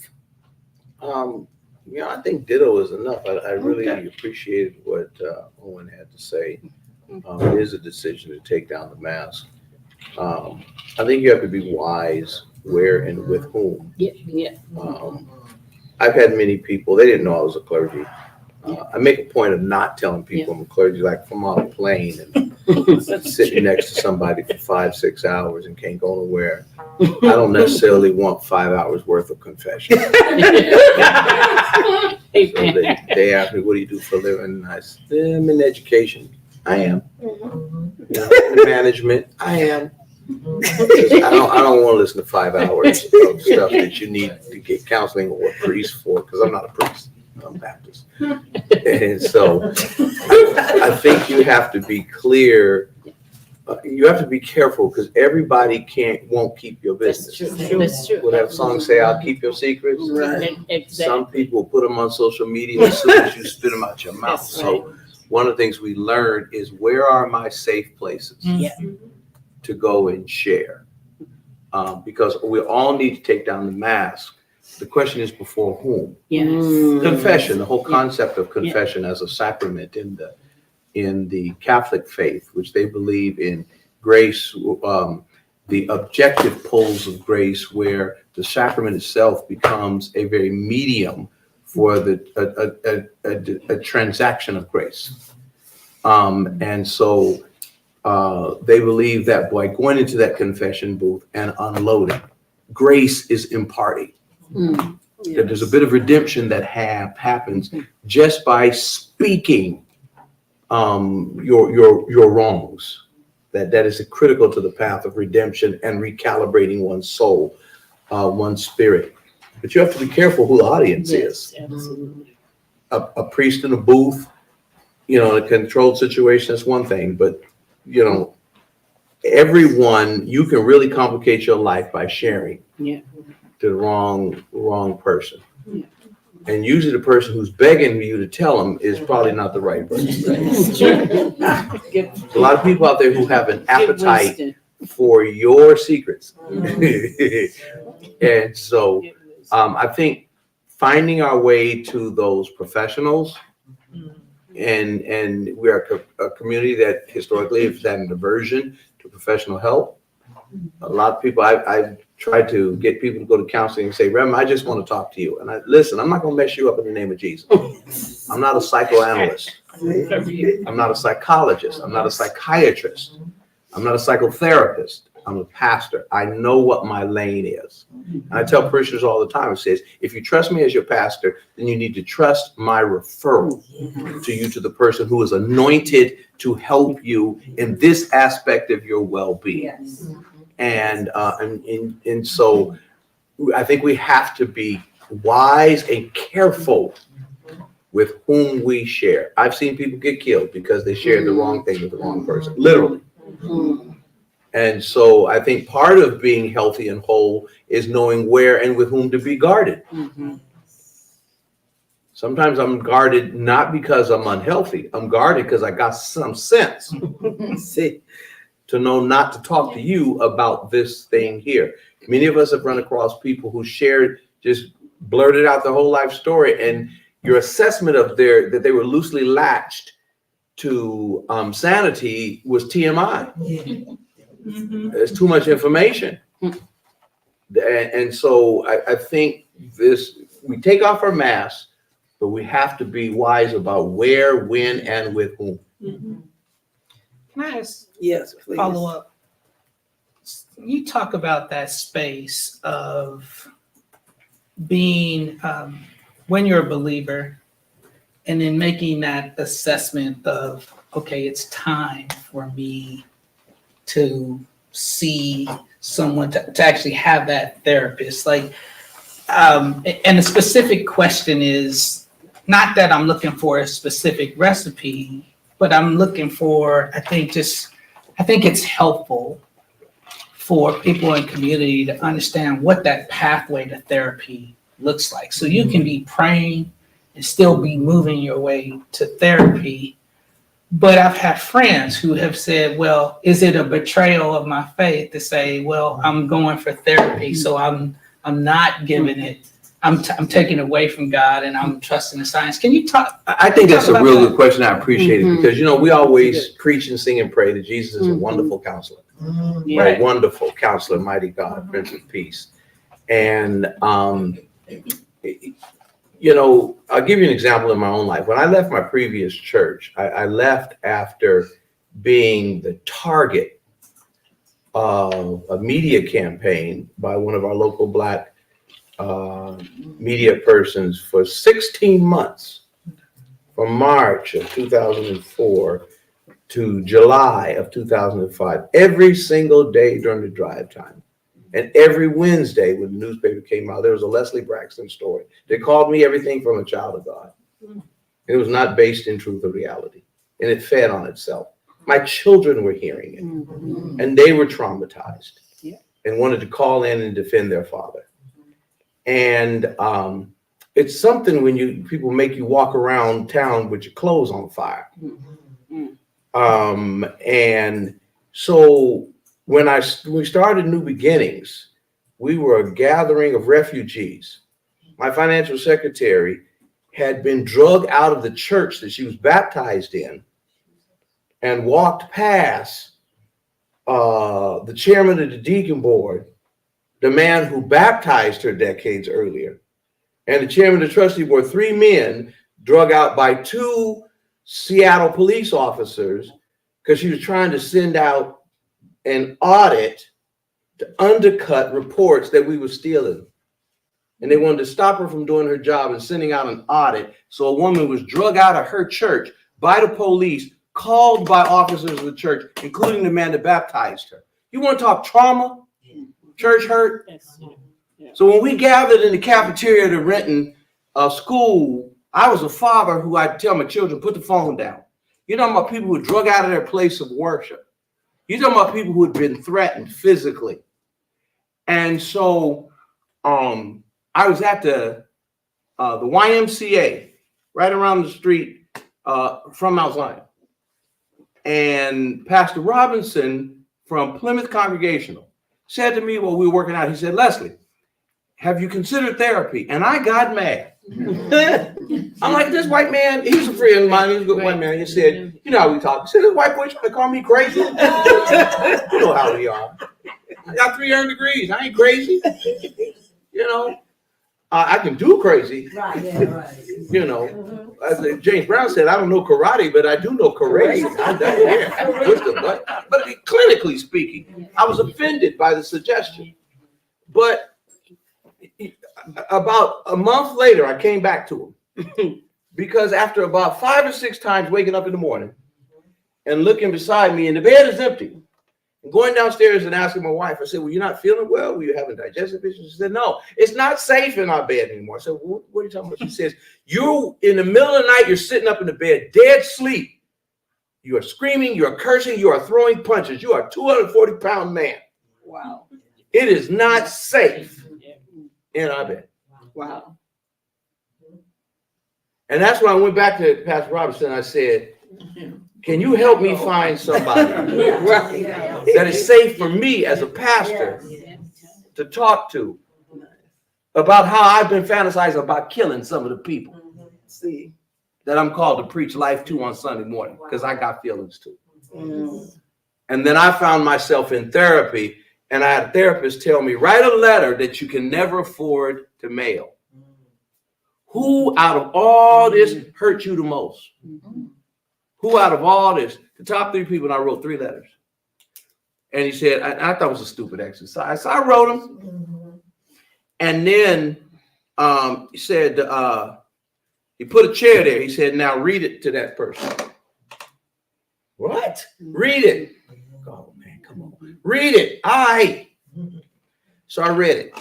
Speaker 3: You know, I think ditto is enough. I really appreciated what Owen had to say. It is a decision to take down the mask. I think you have to be wise where and with whom.
Speaker 2: Yeah.
Speaker 3: I've had many people, they didn't know I was a clergy. I make a point of not telling people I'm a clergy, like if I'm on a plane and sitting next to somebody for 5-6 hours and can't go nowhere. I don't necessarily want 5 hours worth of confession. So they ask me, what do you do for a living? And I said, I'm in education. I am. You know, in management. I am. I don't want to listen to 5 hours of stuff that you need to get counseling or a priest for, because I'm not a priest. I'm Baptist. And so I think you have to be clear. You have to be careful, because everybody won't keep your business.
Speaker 2: That's true.
Speaker 3: What that song say, I'll keep your secrets.
Speaker 1: Right.
Speaker 2: Exactly.
Speaker 3: Some people put them on social media as soon as you spit them out your mouth.
Speaker 2: That's
Speaker 3: So one of the things we learned is, where are my safe places to go and share? Because we all need to take down the mask. The question is, before whom?
Speaker 2: Yes.
Speaker 3: Confession, the whole concept of confession as a sacrament in the Catholic faith, which they believe in grace, the objective poles of grace, where the sacrament itself becomes a very medium for a transaction of grace. And so they believe that by going into that confession booth and unloading, grace is imparting. That there's a bit of redemption that happens just by speaking your wrongs. That is critical to the path of redemption and recalibrating one's soul, one's spirit. But you have to be careful who the audience is.
Speaker 2: Absolutely.
Speaker 3: A priest in a booth, you know, in a controlled situation, that's one thing. But, you know, everyone, you can really complicate your life by sharing to the wrong person. And usually the person who's begging you to tell them is probably not the right person. There's a lot of people out there who have an appetite for your secrets. And so I think finding our way to those professionals, and we are a community that historically has had an aversion to professional help. A lot of people, I've tried to get people to go to counseling and say, Reverend, I just want to talk to you. And listen, I'm not going to mess you up in the name of Jesus. I'm not a psychoanalyst. I'm not a psychologist. I'm not a psychiatrist. I'm not a psychotherapist. I'm a pastor. I know what my lane is. And I tell parishioners all the time, it says, if you trust me as your pastor, then you need to trust my referral to you, to the person who is anointed to help you in this aspect of your well-being. Yes. And so I think we have to be wise and careful with whom we share. I've seen people get killed because they shared the wrong thing with the wrong person, literally. And so I think part of being healthy and whole is knowing where and with whom to be guarded. Sometimes I'm guarded not because I'm unhealthy. I'm guarded because I got some sense to know not to talk to you about this thing here. Many of us have run across people who shared, just blurted out their whole life story, and your assessment of that they were loosely latched to sanity was TMI. There's too much information. And so I think we take off our masks, but we have to be wise about where, when, and with whom.
Speaker 5: Can I ask?
Speaker 1: Yes, please.
Speaker 5: Follow up. You talk about that space of being, when you're a believer, and then making that assessment of, okay, it's time for me to see someone to actually have that therapist. Like, and the specific question is not that I'm looking for a specific recipe, but I'm looking for, I think it's helpful for people in community to understand what that pathway to therapy looks like. So you can be praying and still be moving your way to therapy. But I've had friends who have said, well, is it a betrayal of my faith to say, well, I'm going for therapy, so I'm not giving it, I'm taking away from God and I'm trusting the science. Can you talk?
Speaker 3: I think that's a real good question. I appreciate it because, we always preach and sing and pray that Jesus is a wonderful counselor, right? Wonderful counselor, mighty God, Prince of Peace. And, I'll give you an example in my own life. When I left my previous church, I left after being the target of a media campaign by one of our local Black media persons for 16 months, from March of 2004 to July of 2005, every single day during the drive time. And every Wednesday when the newspaper came out, there was a Leslie Braxton story. They called me everything from a child of God. It was not based in truth or reality, and it fed on itself. My children were hearing it, and they were traumatized and wanted to call in and defend their father. And it's something when people make you walk around town with your clothes on fire. And so when we started New Beginnings, we were a gathering of refugees. My financial secretary had been drugged out of the church that she was baptized in and walked past the chairman of the deacon board, the man who baptized her decades earlier, and the chairman of the trustee board, 3 men drug out by 2 Seattle police officers because she was trying to send out an audit to undercut reports that we were stealing. And they wanted to stop her from doing her job and sending out an audit. So a woman was drug out of her church by the police, called by officers of the church, including the man that baptized her. You want to talk trauma? Church hurt? So when we gathered in the cafeteria of the Renton school, I was a father who I'd tell my children, put the phone down. You're talking about people who were drug out of their place of worship. You're talking about people who had been threatened physically. And so I was at the the YMCA right around the street from Mount Zion. And Pastor Robinson from Plymouth Congregational said to me while we were working out, he said, Leslie, have you considered therapy? And I got mad. I'm like, this white man, he was a friend of mine, he was a good white man. He said, you know how we talk. He said, this white boy trying to call me crazy. You know how we are. I got 3 earned degrees. I ain't crazy. You know, I can do crazy.
Speaker 6: Right, yeah, right.
Speaker 3: You know, as James Brown said, I don't know karate, but I do know crazy. But clinically speaking, I was offended by the suggestion. But about a month later, I came back to him because after about 5 or 6 times waking up in the morning and looking beside me and the bed is empty, and going downstairs and asking my wife, I said, well, you're not feeling well? Were you having digestive issues? She said, no, it's not safe in our bed anymore. I said, well, what are you talking about? She says, you're in the middle of the night, you're sitting up in the bed, dead sleep. You are screaming, you are cursing, you are throwing punches. You are a 240-pound man.
Speaker 1: Wow.
Speaker 3: It is not safe in our bed.
Speaker 1: Wow.
Speaker 3: And that's when I went back to Pastor Robinson. I said, can you help me find somebody that is safe for me as a pastor to talk to about how I've been fantasizing about killing some of the people
Speaker 1: See.
Speaker 3: that I'm called to preach life to on Sunday morning, because I got feelings too. And then I found myself in therapy, and I had a therapist tell me, write a letter that you can never afford to mail. Who out of all this hurt you the most? Who out of all this, the top 3 people, and I wrote 3 letters. And he said, I thought it was a stupid exercise. So I wrote them. And then he said, he put a chair there. He said, now read it to that person. What? Read it. Oh, man, come on. Read it. So I read it.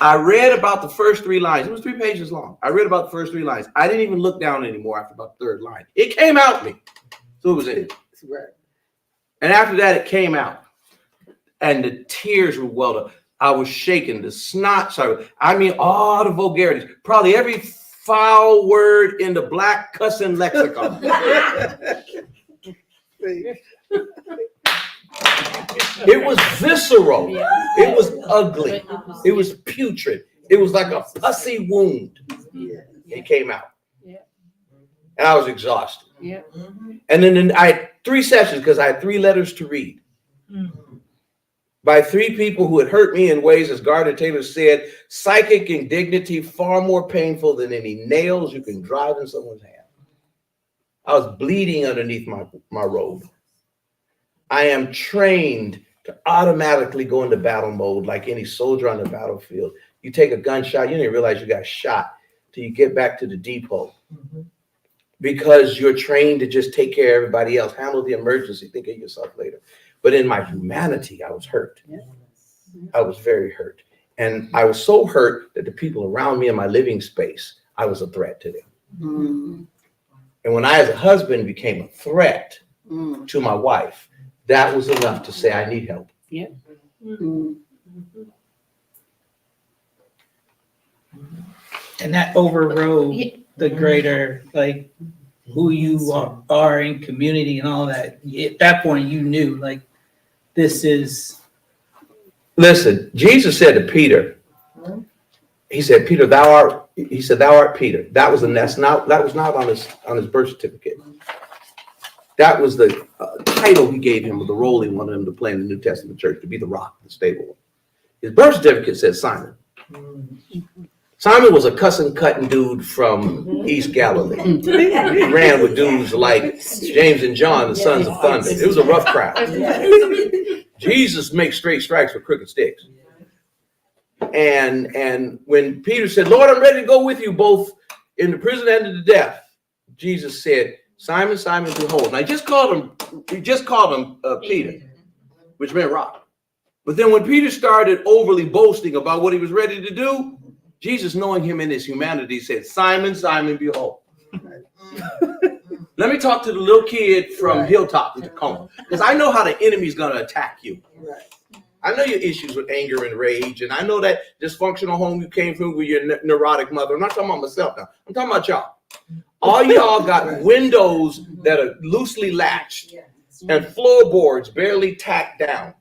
Speaker 3: I read about the first 3 lines. It was 3 pages long. I read about the first 3 lines. I didn't even look down anymore after about the 3rd line. It came out me. So it was in it. And after that, it came out. And the tears were welled up. I was shaking. The snot started. I mean, all the vulgarities. Probably every foul word in the black cussing lexicon. It was visceral. It was ugly. It was putrid. It was like a pussy wound. It came out. And I was exhausted. And then I had 3 sessions because I had 3 letters to read. By 3 people who had hurt me in ways, as Gardner Taylor said, psychic indignity far more painful than any nails you can drive in someone's hand. I was bleeding underneath my robe. I am trained to automatically go into battle mode like any soldier on the battlefield. You take a gunshot, you didn't realize you got shot till you get back to the depot. Because you're trained to just take care of everybody else, handle the emergency, think of yourself later. But in my humanity, I was hurt. I was very hurt. And I was so hurt that the people around me in my living space, I was a threat to them. And when I, as a husband, became a threat to my wife, that was enough to say, I need help.
Speaker 5: And that overrode the greater, like, who you are in community and all that. At that point, you knew, like, this is.
Speaker 3: Listen, Jesus said to Peter, he said, Peter, thou art Peter. That was not on his birth certificate. That was the title he gave him, of the role he wanted him to play in the New Testament church, to be the rock, the stable one. His birth certificate says Simon. Simon was a cussing, cutting dude from East Galilee. He ran with dudes like James and John, the sons of thunder. It was a rough crowd. Jesus makes straight strikes with crooked sticks. And when Peter said, Lord, I'm ready to go with you both in the prison and to the death, Jesus said, Simon, Simon, behold. And he just called him Peter, which meant rock. But then when Peter started overly boasting about what he was ready to do, Jesus, knowing him in his humanity, said, Simon, Simon, behold. Let me talk to the little kid from Hilltop in Tacoma, because I know how the enemy's going to attack you. I know your issues with anger and rage, and I know that dysfunctional home you came from with your neurotic mother. I'm not talking about myself now. I'm talking about y'all. All y'all got windows that are loosely latched and floorboards barely tacked down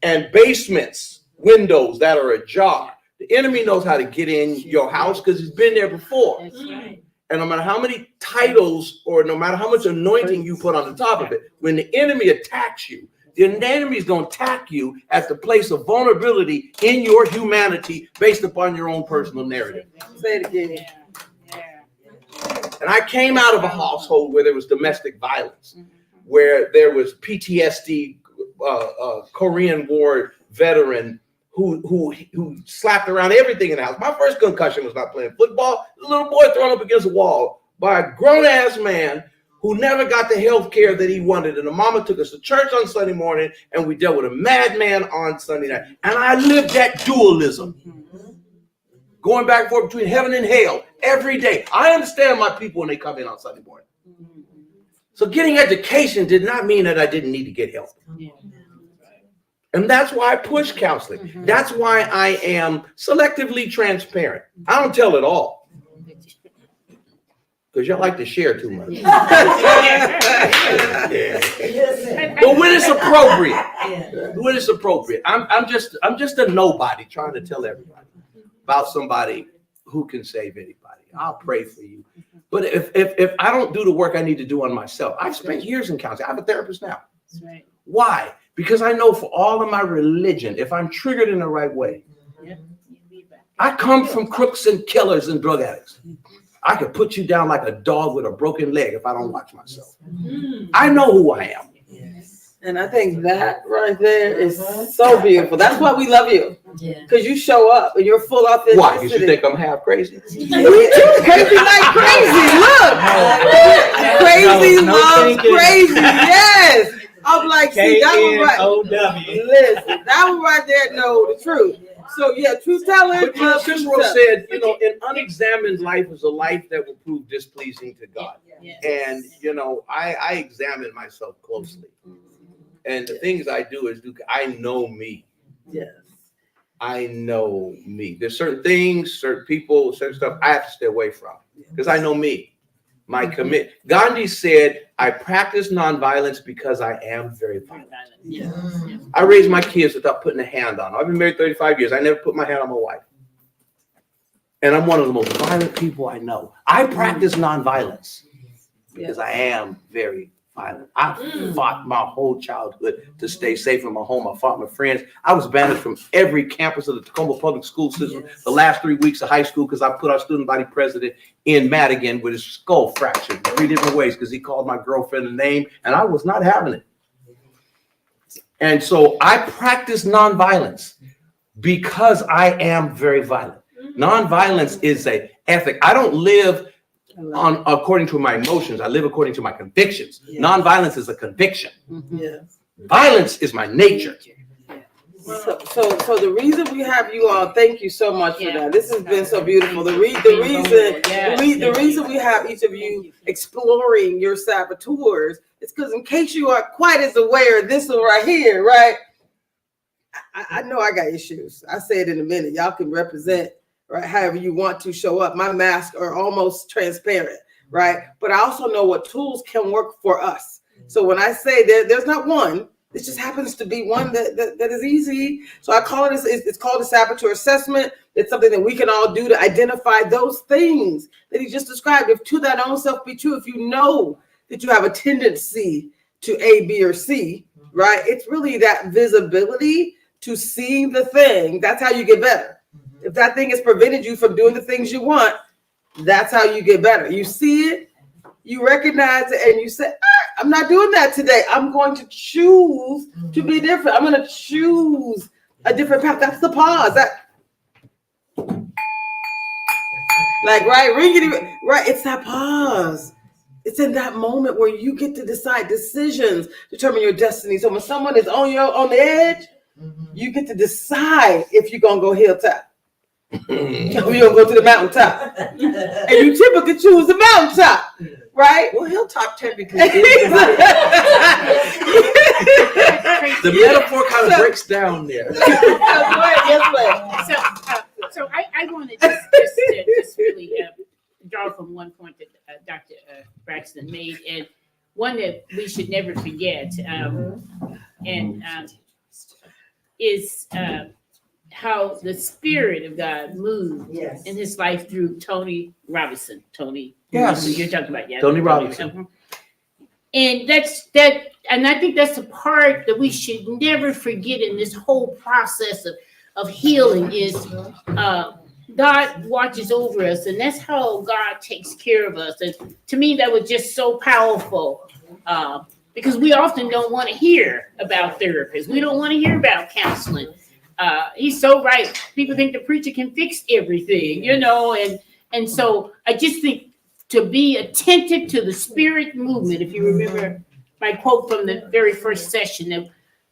Speaker 3: and basements, windows that are ajar. The enemy knows how to get in your house because he's been there before.
Speaker 2: That's right.
Speaker 3: And no matter how many titles or no matter how much anointing you put on the top of it, when the enemy attacks you, the enemy is going to attack you at the place of vulnerability in your humanity based upon your own personal narrative.
Speaker 1: Say it again.
Speaker 3: And I came out of a household where there was domestic violence, where there was PTSD, Korean War veteran who slapped around everything in the house. My first concussion was not playing football. A little boy thrown up against a wall by a grown-ass man who never got the health care that he wanted. And the mama took us to church on Sunday morning, and we dealt with a madman on Sunday night. And I lived that dualism, going back and forth between heaven and hell every day. I understand my people when they come in on Sunday morning. So getting education did not mean that I didn't need to get help. And that's why I push counseling. That's why I am selectively transparent. I don't tell it all, because y'all like to share too much. But when it's appropriate, I'm just a nobody trying to tell everybody about somebody who can save anybody. I'll pray for you. But if I don't do the work I need to do on myself, I've spent years in counseling. I have a therapist now.
Speaker 2: That's right.
Speaker 3: Why? Because I know for all of my religion, if I'm triggered in the right way, I come from crooks and killers and drug addicts. I could put you down like a dog with a broken leg if I don't watch myself. I know who I am.
Speaker 1: And I think that right there is so beautiful. That's why we love you. Because you show up and you're full authenticity.
Speaker 3: Why? Because you think I'm half crazy?
Speaker 1: Crazy like crazy. Look. Crazy love crazy. Yes. I'm like, see, that one right. Listen, that one right there know the truth. So yeah, truth teller.
Speaker 3: But Cicero said, an unexamined life is a life that will prove displeasing to God. And I examine myself closely. And the things I do is I know me.
Speaker 1: Yes.
Speaker 3: I know me. There's certain things, certain people, certain stuff I have to stay away from because I know me. My commit. Gandhi said, I practice nonviolence because I am very violent. I raised my kids without putting a hand on them. I've been married 35 years. I never put my hand on my wife. And I'm one of the most violent people I know. I practice nonviolence because I am very violent. I fought my whole childhood to stay safe in my home. I fought my friends. I was banished from every campus of the Tacoma Public School System the last 3 weeks of high school because I put our student body president in Madigan with his skull fractured 3 different ways because he called my girlfriend a name, and I was not having it. And so I practice nonviolence because I am very violent. Nonviolence is an ethic. I don't live according to my emotions. I live according to my convictions. Nonviolence is a conviction. Violence is my nature.
Speaker 1: So the reason we have you all, thank you so much for that. This has been so beautiful. The reason we have each of you exploring your saboteurs is because in case you aren't quite as aware of this one right here, right? I know I got issues. I say it in a minute. Y'all can represent, right, however you want to show up. My masks are almost transparent, right? But I also know what tools can work for us. So when I say there's not one, this just happens to be one that is easy. So I call it, it's called a saboteur assessment. It's something that we can all do to identify those things that he just described. If to that own self be true, if you know that you have a tendency to A, B, or C, right? It's really that visibility to see the thing. That's how you get better. If that thing has prevented you from doing the things you want, that's how you get better. You see it, you recognize it, and you say, I'm not doing that today. I'm going to choose to be different. I'm going to choose a different path. That's the pause. Right, it's that pause. It's in that moment where you get to decide. Decisions determine your destiny. So when someone is on the edge, you get to decide if you're going to go hilltop. Or you're going to go to the mountaintop. And you typically choose the mountaintop, right?
Speaker 3: Well, hilltop technically is The metaphor kind of breaks down there.
Speaker 2: So I want to just really draw from one point that Dr. Braxton made, and one that we should never forget, is how the Spirit of God moved in his life through Tony Robinson. Tony,
Speaker 3: Yes.
Speaker 2: you're talking about,
Speaker 3: Tony Robinson.
Speaker 2: And and I think that's the part that we should never forget in this whole process of healing is God watches over us, and that's how God takes care of us. And to me, that was just so powerful because we often don't want to hear about therapists. We don't want to hear about counseling. He's so right. People think the preacher can fix everything, and so I just think to be attentive to the Spirit movement. If you remember my quote from the very first session,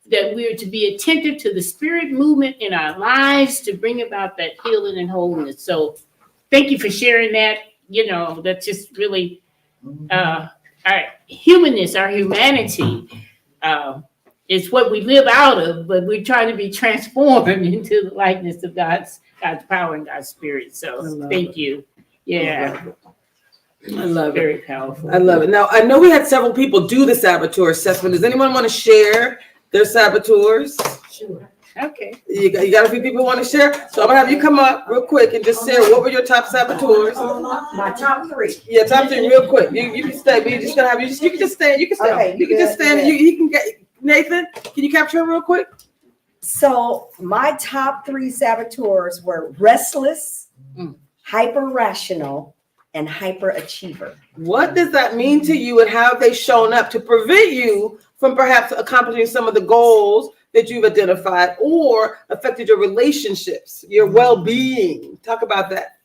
Speaker 2: that we are to be attentive to the Spirit movement in our lives to bring about that healing and wholeness. So thank you for sharing that. That's just really our humanness, our humanity is what we live out of, but we're trying to be transformed into the likeness of God's power and God's Spirit. So thank you. Yeah.
Speaker 1: I love it.
Speaker 2: Very powerful.
Speaker 1: I love it. Now, I know we had several people do the saboteur assessment. Does anyone want to share their saboteurs?
Speaker 6: Sure.
Speaker 2: Okay.
Speaker 1: You got a few people who want to share? So I'm going to have you come up real quick and just share what were your top saboteurs.
Speaker 6: My top 3.
Speaker 1: Yeah, top 3 real quick. You can stay. We're just going to have you. You can just stand. You can stand.
Speaker 6: Okay,
Speaker 1: You can just stand.
Speaker 6: good.
Speaker 1: You can get Nathan. Can you capture it real quick?
Speaker 6: So my top 3 saboteurs were restless, hyper rational, and hyper achiever.
Speaker 1: What does that mean to you, and how have they shown up to prevent you from perhaps accomplishing some of the goals that you've identified or affected your relationships, your well-being? Talk about that.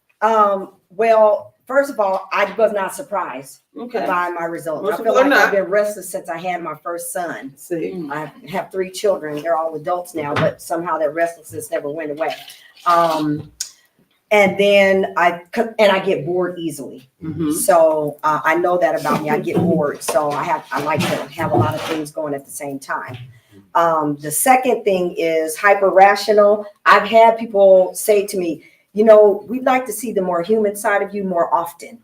Speaker 6: Well, first of all, I was not surprised
Speaker 1: Okay.
Speaker 6: by my results.
Speaker 1: Most
Speaker 6: I feel
Speaker 1: people are
Speaker 6: like
Speaker 1: not.
Speaker 6: I've been restless since I had my first son.
Speaker 1: See.
Speaker 6: I have 3 children. They're all adults now, but somehow that restlessness never went away. And then I get bored easily.
Speaker 1: Mhm.
Speaker 6: So I know that about me. I get bored. So I like to have a lot of things going at the same time. The second thing is hyper rational. I've had people say to me, we'd like to see the more human side of you more often.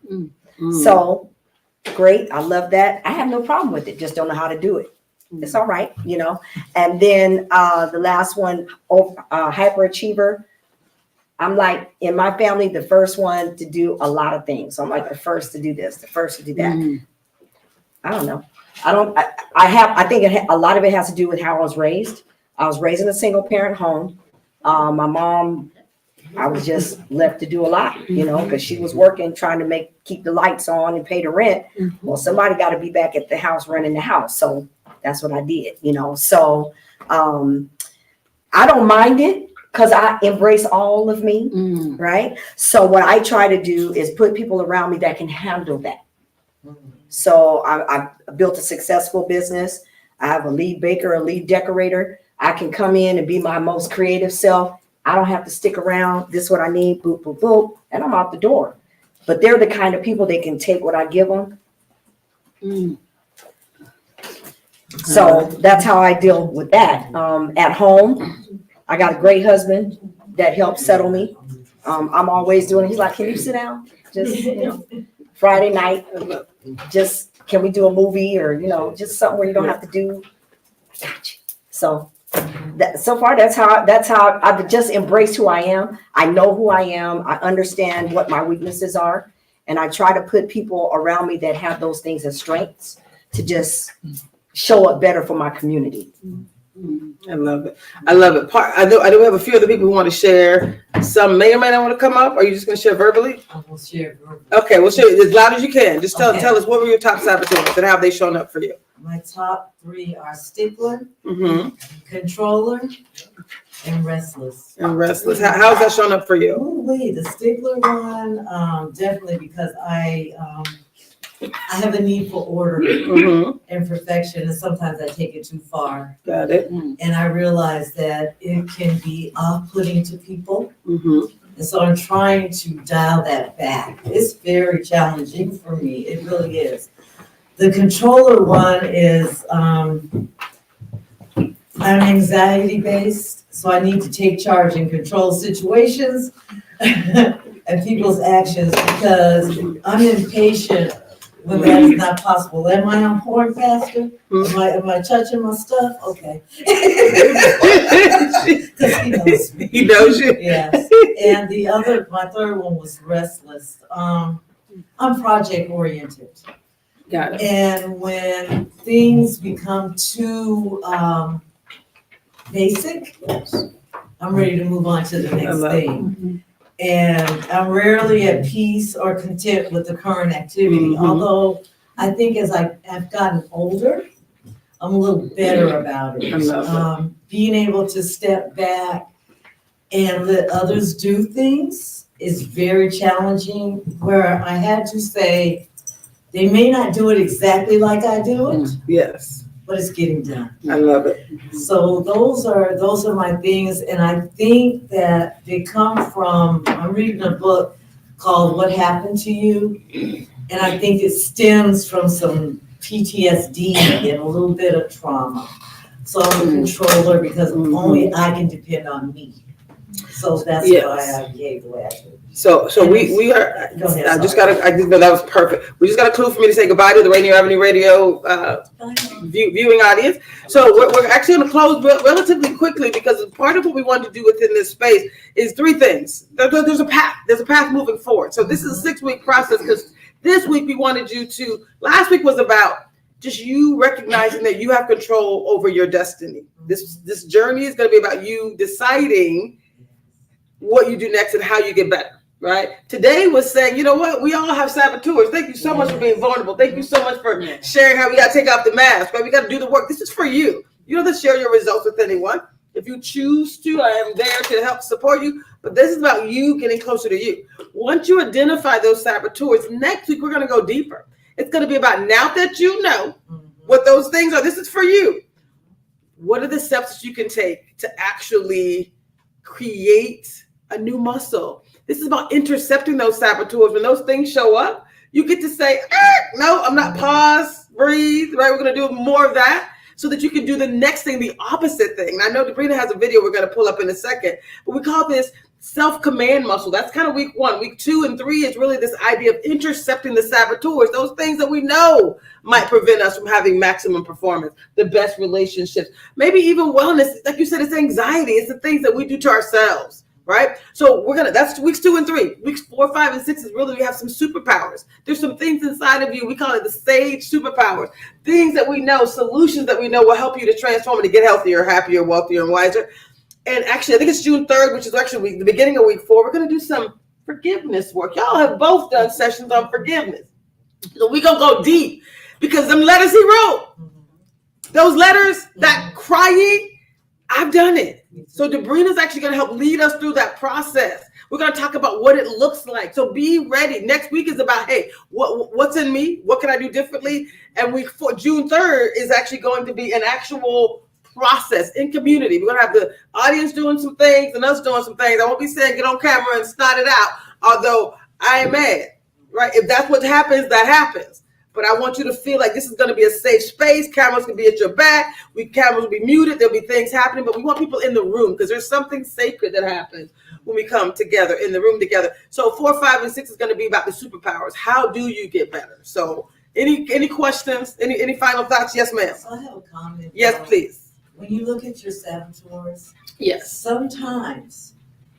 Speaker 6: So great. I love that. I have no problem with it. Just don't know how to do it. It's all right, And then the last one, hyperachiever. I'm like, in my family, the first one to do a lot of things. So I'm like the first to do this, the first to do that. I don't know. I think a lot of it has to do with how I was raised. I was raised in a single parent home. My mom, I was just left to do a lot, because she was working, trying to keep the lights on and pay the rent. Well, somebody got to be back at the house running the house. So that's what I did, So I don't mind it because I embrace all of me, right? So what I try to do is put people around me that can handle that. So I built a successful business. I have a lead baker, a lead decorator. I can come in and be my most creative self. I don't have to stick around. This is what I need, boop, boop, boop, and I'm out the door. But they're the kind of people that can take what I give them. So that's how I deal with that. At home, I got a great husband that helps settle me. I'm always doing it. He's like, can you sit down? Just, Friday night, just, can we do a movie or, just something where you don't have to do. I got you. So so far, that's how I've just embraced who I am. I know who I am. I understand what my weaknesses are. And I try to put people around me that have those things as strengths to just show up better for my community.
Speaker 1: I love it. I love it. I do have a few other people who want to share. Some may or may not want to come up. Are you just going to share verbally?
Speaker 7: I will share verbally.
Speaker 1: Okay, well, share as loud as you can. Just tell
Speaker 7: Okay.
Speaker 1: us what were your top saboteurs and how have they shown up for you?
Speaker 7: My top 3 are stickler,
Speaker 1: Mm-hmm.
Speaker 7: controller, and restless.
Speaker 1: And restless. How's that shown up for you?
Speaker 7: Ooh-wee, the stickler one, definitely because I have a need for order
Speaker 1: Mm-hmm.
Speaker 7: and perfection, and sometimes I take it too far.
Speaker 1: Got it.
Speaker 7: And I realize that it can be off-putting to people.
Speaker 1: Mm-hmm.
Speaker 7: And so I'm trying to dial that back. It's very challenging for me. It really is. The controller one is I'm anxiety based, so I need to take charge and control situations and people's actions because I'm impatient when that is not possible. Am I on point, Pastor? Am I touching my stuff? Okay. Because he knows me.
Speaker 1: He knows you.
Speaker 7: Yes. And my third one was restless. I'm project oriented.
Speaker 1: Got it.
Speaker 7: And when things become too basic, I'm ready to move on to the next thing. And I'm rarely at peace or content with the current activity. Although I think as I've gotten older, I'm a little better about it.
Speaker 1: I love
Speaker 7: being able to step back and let others do things is very challenging, where I had to say, they may not do it exactly like I do it,
Speaker 1: Yes,
Speaker 7: but it's getting done.
Speaker 1: I love it.
Speaker 7: So those are my things, and I think that they come from, I'm reading a book called What Happened to You, and I think it stems from some PTSD and a little bit of trauma. So I'm a controller because only I can depend on me. So that's why I gave the way I did.
Speaker 1: So we are.
Speaker 7: Go ahead,
Speaker 1: I just know that was perfect. We just got a clue for me to say goodbye to the Rainier Avenue Radio viewing audience. So we're actually going to close relatively quickly because part of what we want to do within this space is three things. There's a path. There's a path moving forward. So this is a 6-week process because this week we wanted you to. Last week was about just you recognizing that you have control over your destiny. This journey is going to be about you deciding what you do next and how you get better. Right. Today was saying, you know what? We all have saboteurs. Thank you so much for being vulnerable. Thank you so much for sharing how we got to take off the mask. Right. We got to do the work. This is for you. You don't have to share your results with anyone. If you choose to, I am there to help support you. But this is about you getting closer to you. Once you identify those saboteurs, next week we're going to go deeper. It's going to be about now that you know what those things are. This is for you. What are the steps that you can take to actually create a new muscle? This is about intercepting those saboteurs. When those things show up, you get to say, no, I'm not. Pause, breathe, right? We're going to do more of that so that you can do the next thing, the opposite thing. And I know Sabrina has a video we're going to pull up in a second, but we call this self-command muscle. That's kind of week 1. Week 2 and 3 is really this idea of intercepting the saboteurs, those things that we know might prevent us from having maximum performance, the best relationships, maybe even wellness. Like you said, it's anxiety. It's the things that we do to ourselves. Right? So that's weeks 2 and 3. Weeks 4, 5, and 6 is really, we have some superpowers. There's some things inside of you. We call it the sage superpowers. Things that we know, solutions that we know will help you to transform and to get healthier, happier, wealthier, and wiser. And actually, I think it's June 3rd, which is actually the beginning of week 4. We're going to do some forgiveness work. Y'all have both done sessions on forgiveness. So we're going to go deep because them letters he wrote, those letters, that crying, I've done it. So Sabrina's actually going to help lead us through that process. We're going to talk about what it looks like. So be ready. Next week is about, hey, what's in me? What can I do differently? And week 4, June 3rd is actually going to be an actual process in community. We're going to have the audience doing some things and us doing some things. I won't be saying get on camera and snot it out, although I am mad, right? If that's what happens, that happens. But I want you to feel like this is going to be a safe space. Cameras can be at your back. Cameras will be muted. There'll be things happening, but we want people in the room because there's something sacred that happens when we come together in the room together. So 4, 5, and 6 is going to be about the superpowers. How do you get better? So any questions? Any final thoughts? Yes, ma'am.
Speaker 7: So I have a comment.
Speaker 1: Yes, please.
Speaker 7: When you look at your saboteurs,
Speaker 1: Yes.
Speaker 7: Sometimes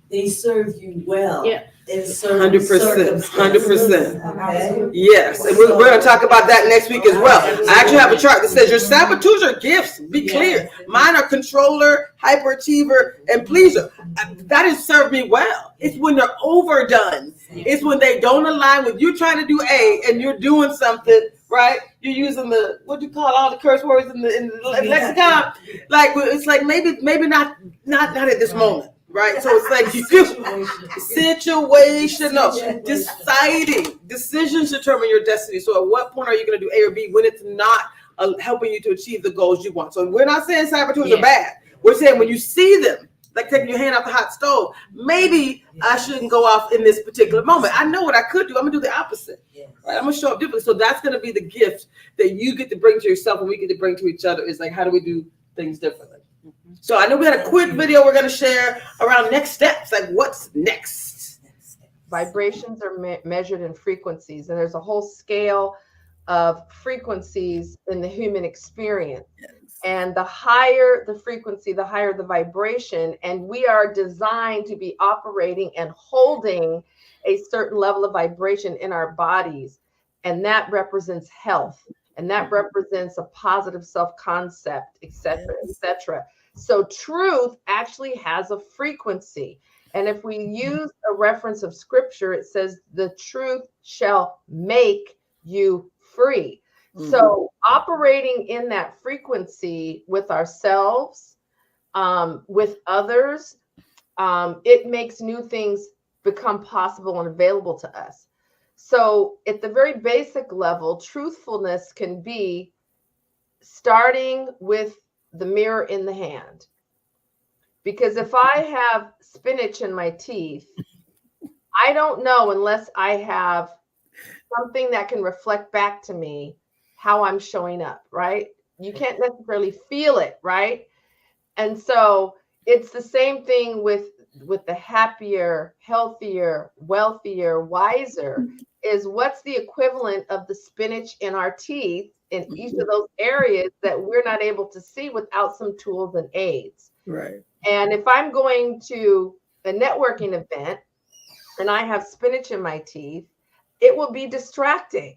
Speaker 7: they serve you well.
Speaker 2: Yeah.
Speaker 7: In certain
Speaker 1: 100%.
Speaker 7: circumstances.
Speaker 1: 100%.
Speaker 7: Okay?
Speaker 1: Yes, and we're going to talk about that next week as well. I actually have a chart that says your saboteurs are gifts. Be clear. Mine are controller, hyperachiever, and pleaser. That has served me well. It's when they're overdone. It's when they don't align with you trying to do A and you're doing something, right? You're using what do you call all the curse words in the lexicon? Like, it's like maybe not at this moment. Right, so it's like situational, deciding, decisions determine your destiny. So at what point are you going to do A or B when it's not helping you to achieve the goals you want? So we're not saying saboteurs are bad. We're saying when you see them, like taking your hand off the hot stove, maybe I shouldn't go off in this particular moment. I know what I could do. I'm going to do the opposite. Right? I'm going to show up differently. So that's going to be the gift that you get to bring to yourself and we get to bring to each other is like, how do we do things differently? So I know we had a quick video we're going to share around next steps. Like, what's next?
Speaker 4: Vibrations are measured in frequencies, and there's a whole scale of frequencies in the human experience. And the higher the frequency, the higher the vibration. And we are designed to be operating and holding a certain level of vibration in our bodies. And that represents health. And that represents a positive self-concept, et cetera, et cetera. So truth actually has a frequency. And if we use a reference of scripture, it says the truth shall make you free. So operating in that frequency with ourselves, with others, it makes new things become possible and available to us. So at the very basic level, truthfulness can be starting with the mirror in the hand. Because if I have spinach in my teeth, I don't know unless I have something that can reflect back to me how I'm showing up, right? You can't necessarily feel it, right? And so it's the same thing with the happier, healthier, wealthier, wiser, is what's the equivalent of the spinach in our teeth in each of those areas that we're not able to see without some tools and aids.
Speaker 1: Right.
Speaker 4: And if I'm going to a networking event and I have spinach in my teeth, it will be distracting.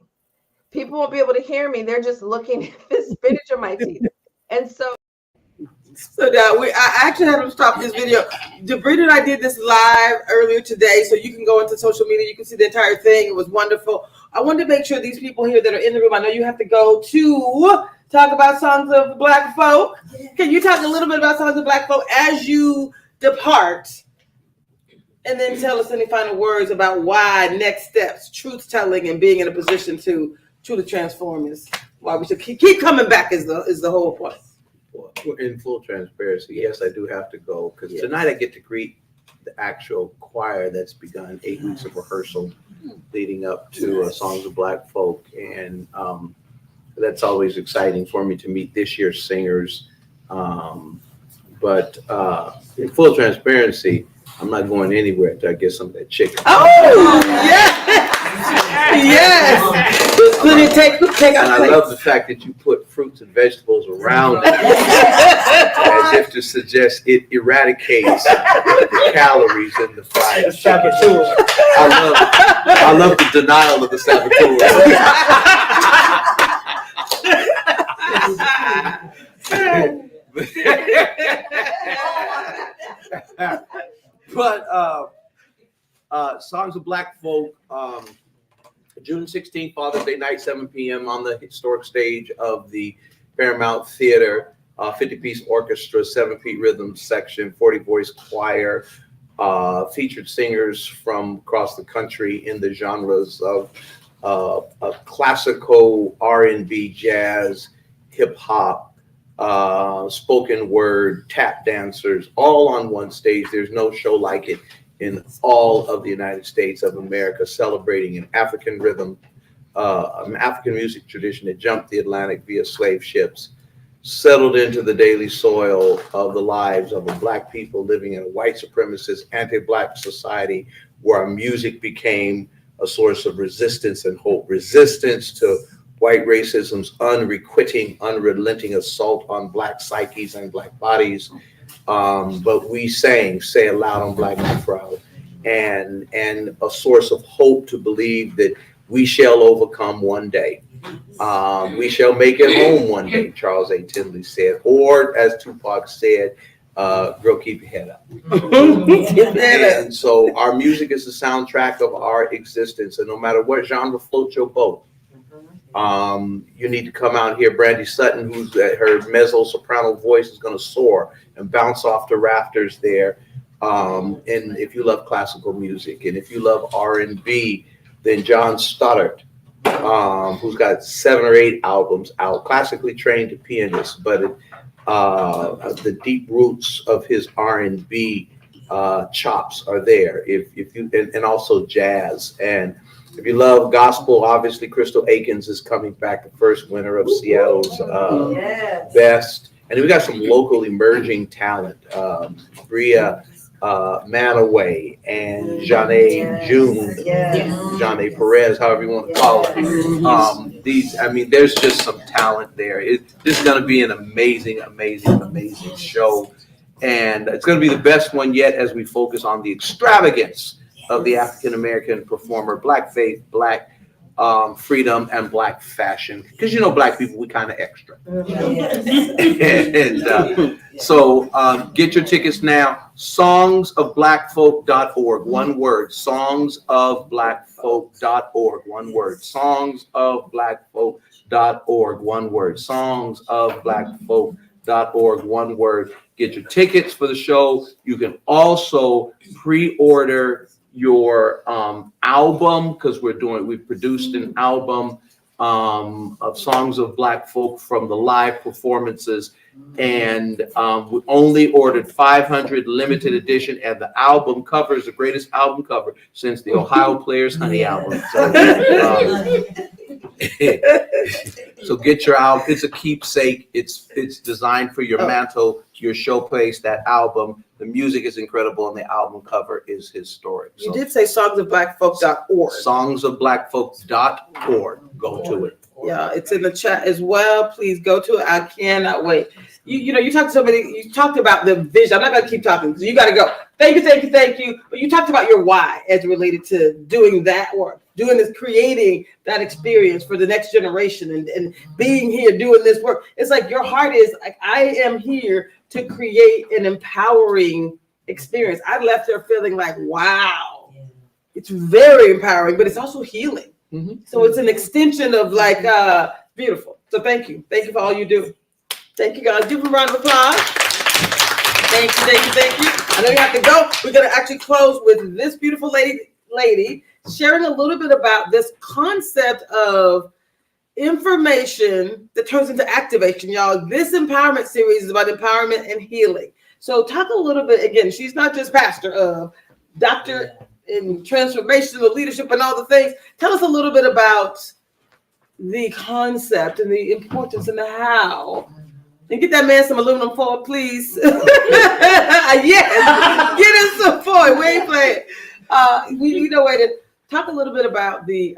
Speaker 4: People won't be able to hear me. They're just looking at the spinach in my teeth. And so
Speaker 1: now I actually had to stop this video. Debrina and I did this live earlier today, so you can go into social media. You can see the entire thing. It was wonderful. I wanted to make sure these people here that are in the room, I know you have to go to talk about Songs of Black Folk. Can you talk a little bit about Songs of Black Folk as you depart? And then tell us any final words about why next steps, truth telling, and being in a position to truly transform is why we should keep coming back is the whole point.
Speaker 3: Well, in full transparency, yes, I do have to go because tonight I get to greet the actual choir that's begun 8 weeks of rehearsal leading up to Songs of Black Folk. And that's always exciting for me to meet this year's singers. But in full transparency, I'm not going anywhere until I get some of that chicken.
Speaker 1: Oh, yes! Yes! Take
Speaker 3: And
Speaker 1: out
Speaker 3: I love the fact that you put fruits and vegetables around it as if to suggest it eradicates the calories in the fried chicken. I love the denial of the saboteur. But Songs of Black Folk, June 16th, Father's Day night, 7 p.m. on the historic stage of the Paramount Theater, 50-piece orchestra, 7-beat rhythm section, 40-voice choir, featured singers from across the country in the genres of classical, R&B, jazz, hip-hop, spoken word, tap dancers, all on one stage. There's no show like it in all of the United States of America, celebrating an African rhythm, an African music tradition that jumped the Atlantic via slave ships, settled into the daily soil of the lives of the Black people living in a white supremacist, anti-Black society, where our music became a source of resistance and hope, resistance to white racism's unrequiting, unrelenting assault on Black psyches and Black bodies. But we say it loud on Black and Proud, and a source of hope to believe that we shall overcome one day. We shall make it home one day, Charles A. Tindley said, or as Tupac said, girl, keep your head up. And so our music is the soundtrack of our existence, and no matter what genre floats your boat, you need to come out here. Brandy Sutton, who's her mezzo soprano voice is going to soar and bounce off the rafters there. And if you love classical music, and if you love R&B, then John Stoddard, who's got 7 or 8 albums out, classically trained pianist, but the deep roots of his R&B chops are there. If you and also jazz. And if you love gospel, obviously Crystal Akins is coming back, the first winner of Seattle's Best. And then we got some local emerging talent, Bria Manaway and Janae June, Janae Perez, however you want to call it. There's just some talent there. This is going to be an amazing show. And it's going to be the best one yet as we focus on the extravagance of the African-American performer, Black faith, Black freedom, and Black fashion. Because, Black people, we kind of extra. So get your tickets now. Songsofblackfolk.org, one word. Songsofblackfolk.org, one word. Songsofblackfolk.org, one word. Songsofblackfolk.org, one word. Get your tickets for the show. You can also pre-order your album, because we've produced an album of songs of Black folk from the live performances, and we only ordered 500 limited edition, and the album cover is the greatest album cover since the Ohio Players Honey album. So get your album. It's a keepsake. It's designed for your mantle, your showplace. That album, the music is incredible, and the album cover is historic.
Speaker 1: You did say songsofblackfolk.org.
Speaker 3: Songsofblackfolk.org. Go to it.
Speaker 1: Yeah, it's in the chat as well. Please go to it. I cannot wait. You talked to somebody. You talked about the vision. I'm not going to keep talking because you got to go. Thank you. But you talked about your why as related to doing that work, doing this, creating that experience for the next generation, and being here doing this work. It's like your heart is like, I am here to create an empowering experience. I left there feeling like, wow, it's very empowering, but it's also healing.
Speaker 3: Mm-hmm.
Speaker 1: So it's an extension of beautiful. So thank you for all you do. Thank you, guys. Give them a round of applause. Thank you. I know you have to go. We're going to actually close with this beautiful lady sharing a little bit about this concept of information that turns into activation, y'all. This empowerment series is about empowerment and healing. So talk a little bit, again, she's not just pastor of doctor in transformational leadership and all the things. Tell us a little bit about the concept and the importance and the how. And get that man some aluminum foil, please. Yes, get him some foil. We ain't playing. We know where to talk a little bit about the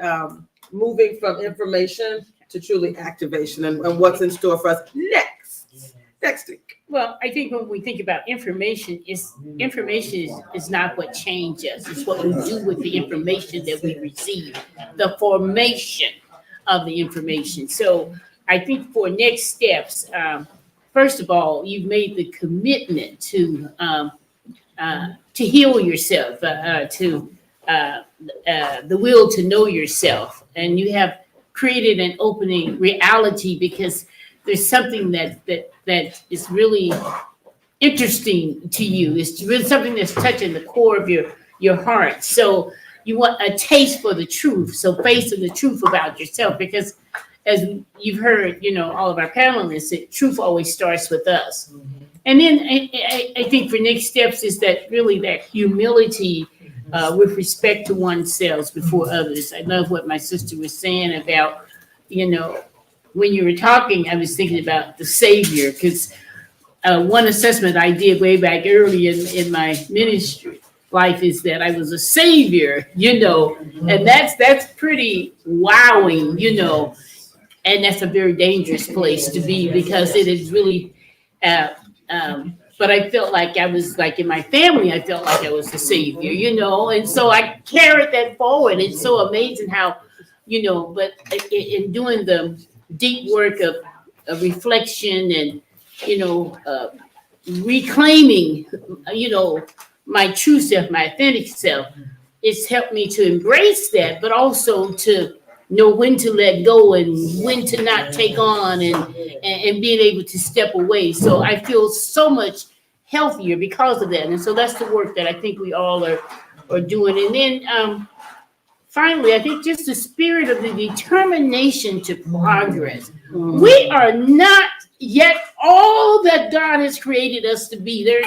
Speaker 1: moving from information to truly activation and what's in store for us next week.
Speaker 2: Well, I think when we think about information is not what changes us. It's what we do with the information that we receive, the formation of the information. So I think for next steps, first of all, you've made the commitment to heal yourself, to the will to know yourself, and you have created an opening reality because there's something that is really interesting to you. It's really something that's touching the core of your heart. So you want a taste for the truth. So facing the truth about yourself, because as you've heard, all of our panelists, that truth always starts with us. Mm-hmm. And then I think for next steps is that really that humility with respect to oneself before others. I love what my sister was saying about, when you were talking, I was thinking about the Savior, because one assessment I did way back early in my ministry life is that I was a savior, and that's pretty wowing, and that's a very dangerous place to be, because it is really, but I felt like I was like in my family, I felt like I was the savior, and so I carried that forward. It's so amazing how, but in doing the deep work of reflection and, reclaiming, my true self, my authentic self, it's helped me to embrace that, but also to know when to let go and when to not take on, and being able to step away. So I feel so much healthier because of that. And so that's the work that I think we all are doing. And then finally, I think just the spirit of the determination to progress. Mm-hmm. We are not yet all that God has created us to be. There's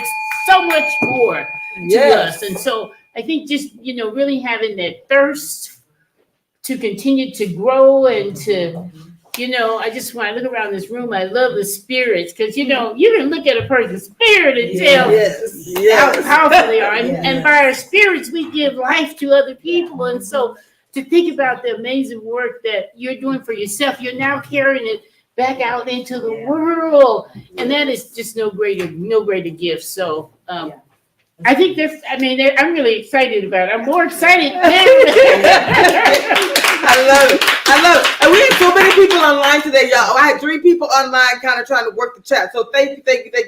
Speaker 2: so much more to us. And so I think just, really having that thirst to continue to grow and to you know, I just when I look around this room, I love the spirits because you know you can look at a person's spirit and tell how powerful they are. And by our spirits, we give life to other people. And so to think about the amazing work that you're doing for yourself, you're now carrying it back out into the world, and that is just no greater gift. So. I think I'm really excited about it. I'm more excited now.
Speaker 1: I love it. And we had so many people online today, y'all. I had 3 people online kind of trying to work the chat. So thank you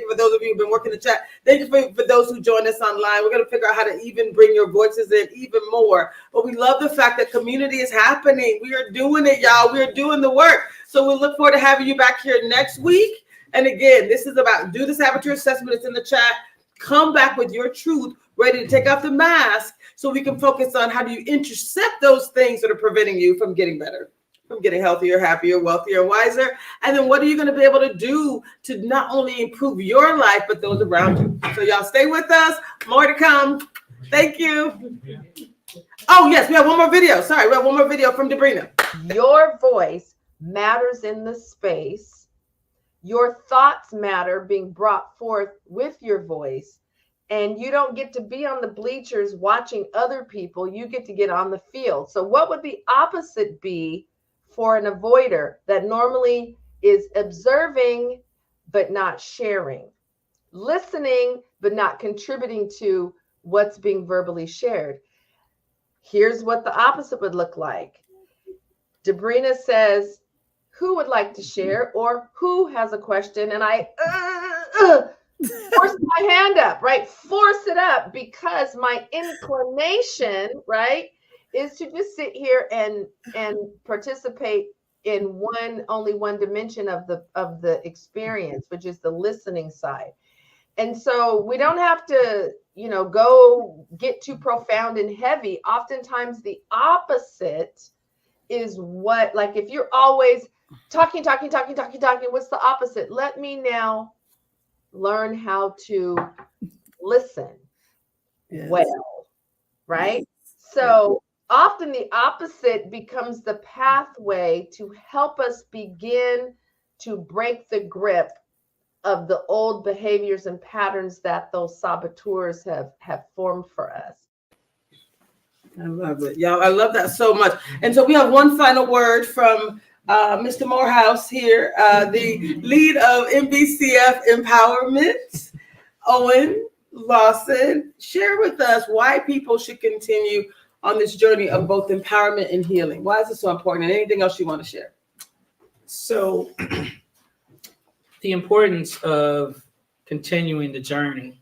Speaker 1: for those of you who've been working the chat. Thank you for those who joined us online. We're going to figure out how to even bring your voices in even more. But we love the fact that community is happening. We are doing it, y'all. We are doing the work. So we'll look forward to having you back here next week. And again, this is about do the saboteur assessment. It's in the chat. Come back with your truth, ready to take off the mask so we can focus on how do you intercept those things that are preventing you from getting better, from getting healthier, happier, wealthier, wiser. And then what are you going to be able to do to not only improve your life, but those around you? So y'all stay with us. More to come. Thank you. Oh, yes, we have one more video. Sorry, we have one more video from Debrina.
Speaker 4: Your voice matters in the space. Your thoughts matter being brought forth with your voice. And you don't get to be on the bleachers watching other people. You get to get on the field. So what would the opposite be for an avoider that normally is observing but not sharing, listening but not contributing to what's being verbally shared? Here's what the opposite would look like. Debrina says, who would like to share, or who has a question? And I force my hand up, right? Force it up, because my inclination, right, is to just sit here and participate in only one dimension of the experience, which is the listening side. And so we don't have to, go get too profound and heavy. Oftentimes the opposite is what, like if you're always talking, what's the opposite? Let me now learn how to listen well, right? So often the opposite becomes the pathway to help us begin to break the grip of the old behaviors and patterns that those saboteurs have formed for us.
Speaker 1: I love it, y'all. I love that so much. And so we have one final word from Mr. Morehouse here, the lead of MBCF Empowerment, Owen Lawson. Share with us why people should continue on this journey of both empowerment and healing. Why is it so important? And anything else you want to share?
Speaker 5: So the importance of continuing the journey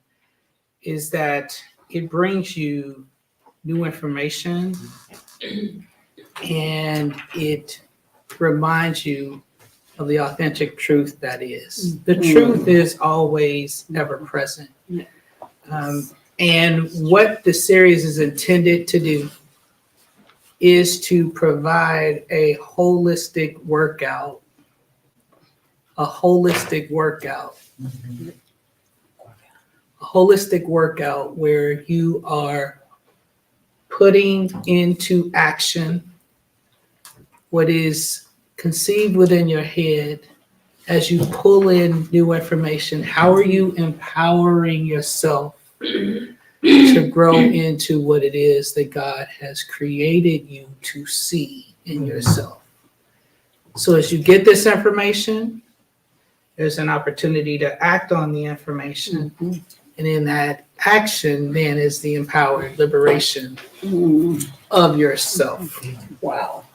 Speaker 5: is that it brings you new information and it reminds you of the authentic truth that is. The truth is always ever present. And what the series is intended to do is to provide a holistic workout. A holistic workout where you are putting into action what is conceived within your head as you pull in new information. How are you empowering yourself to grow into what it is that God has created you to see in yourself? So as you get this information, there's an opportunity to act on the information. And in that action, then, is the empowered liberation of yourself.
Speaker 1: Wow.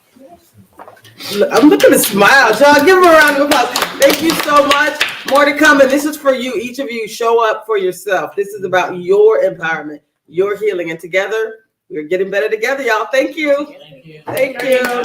Speaker 1: I'm looking to smile. Y'all give them a round of applause. Thank you so much. More to come. And this is for you. Each of you show up for yourself. This is about your empowerment, your healing. And together, we're getting better together, y'all. Thank you.
Speaker 5: Thank you.
Speaker 1: Thank you.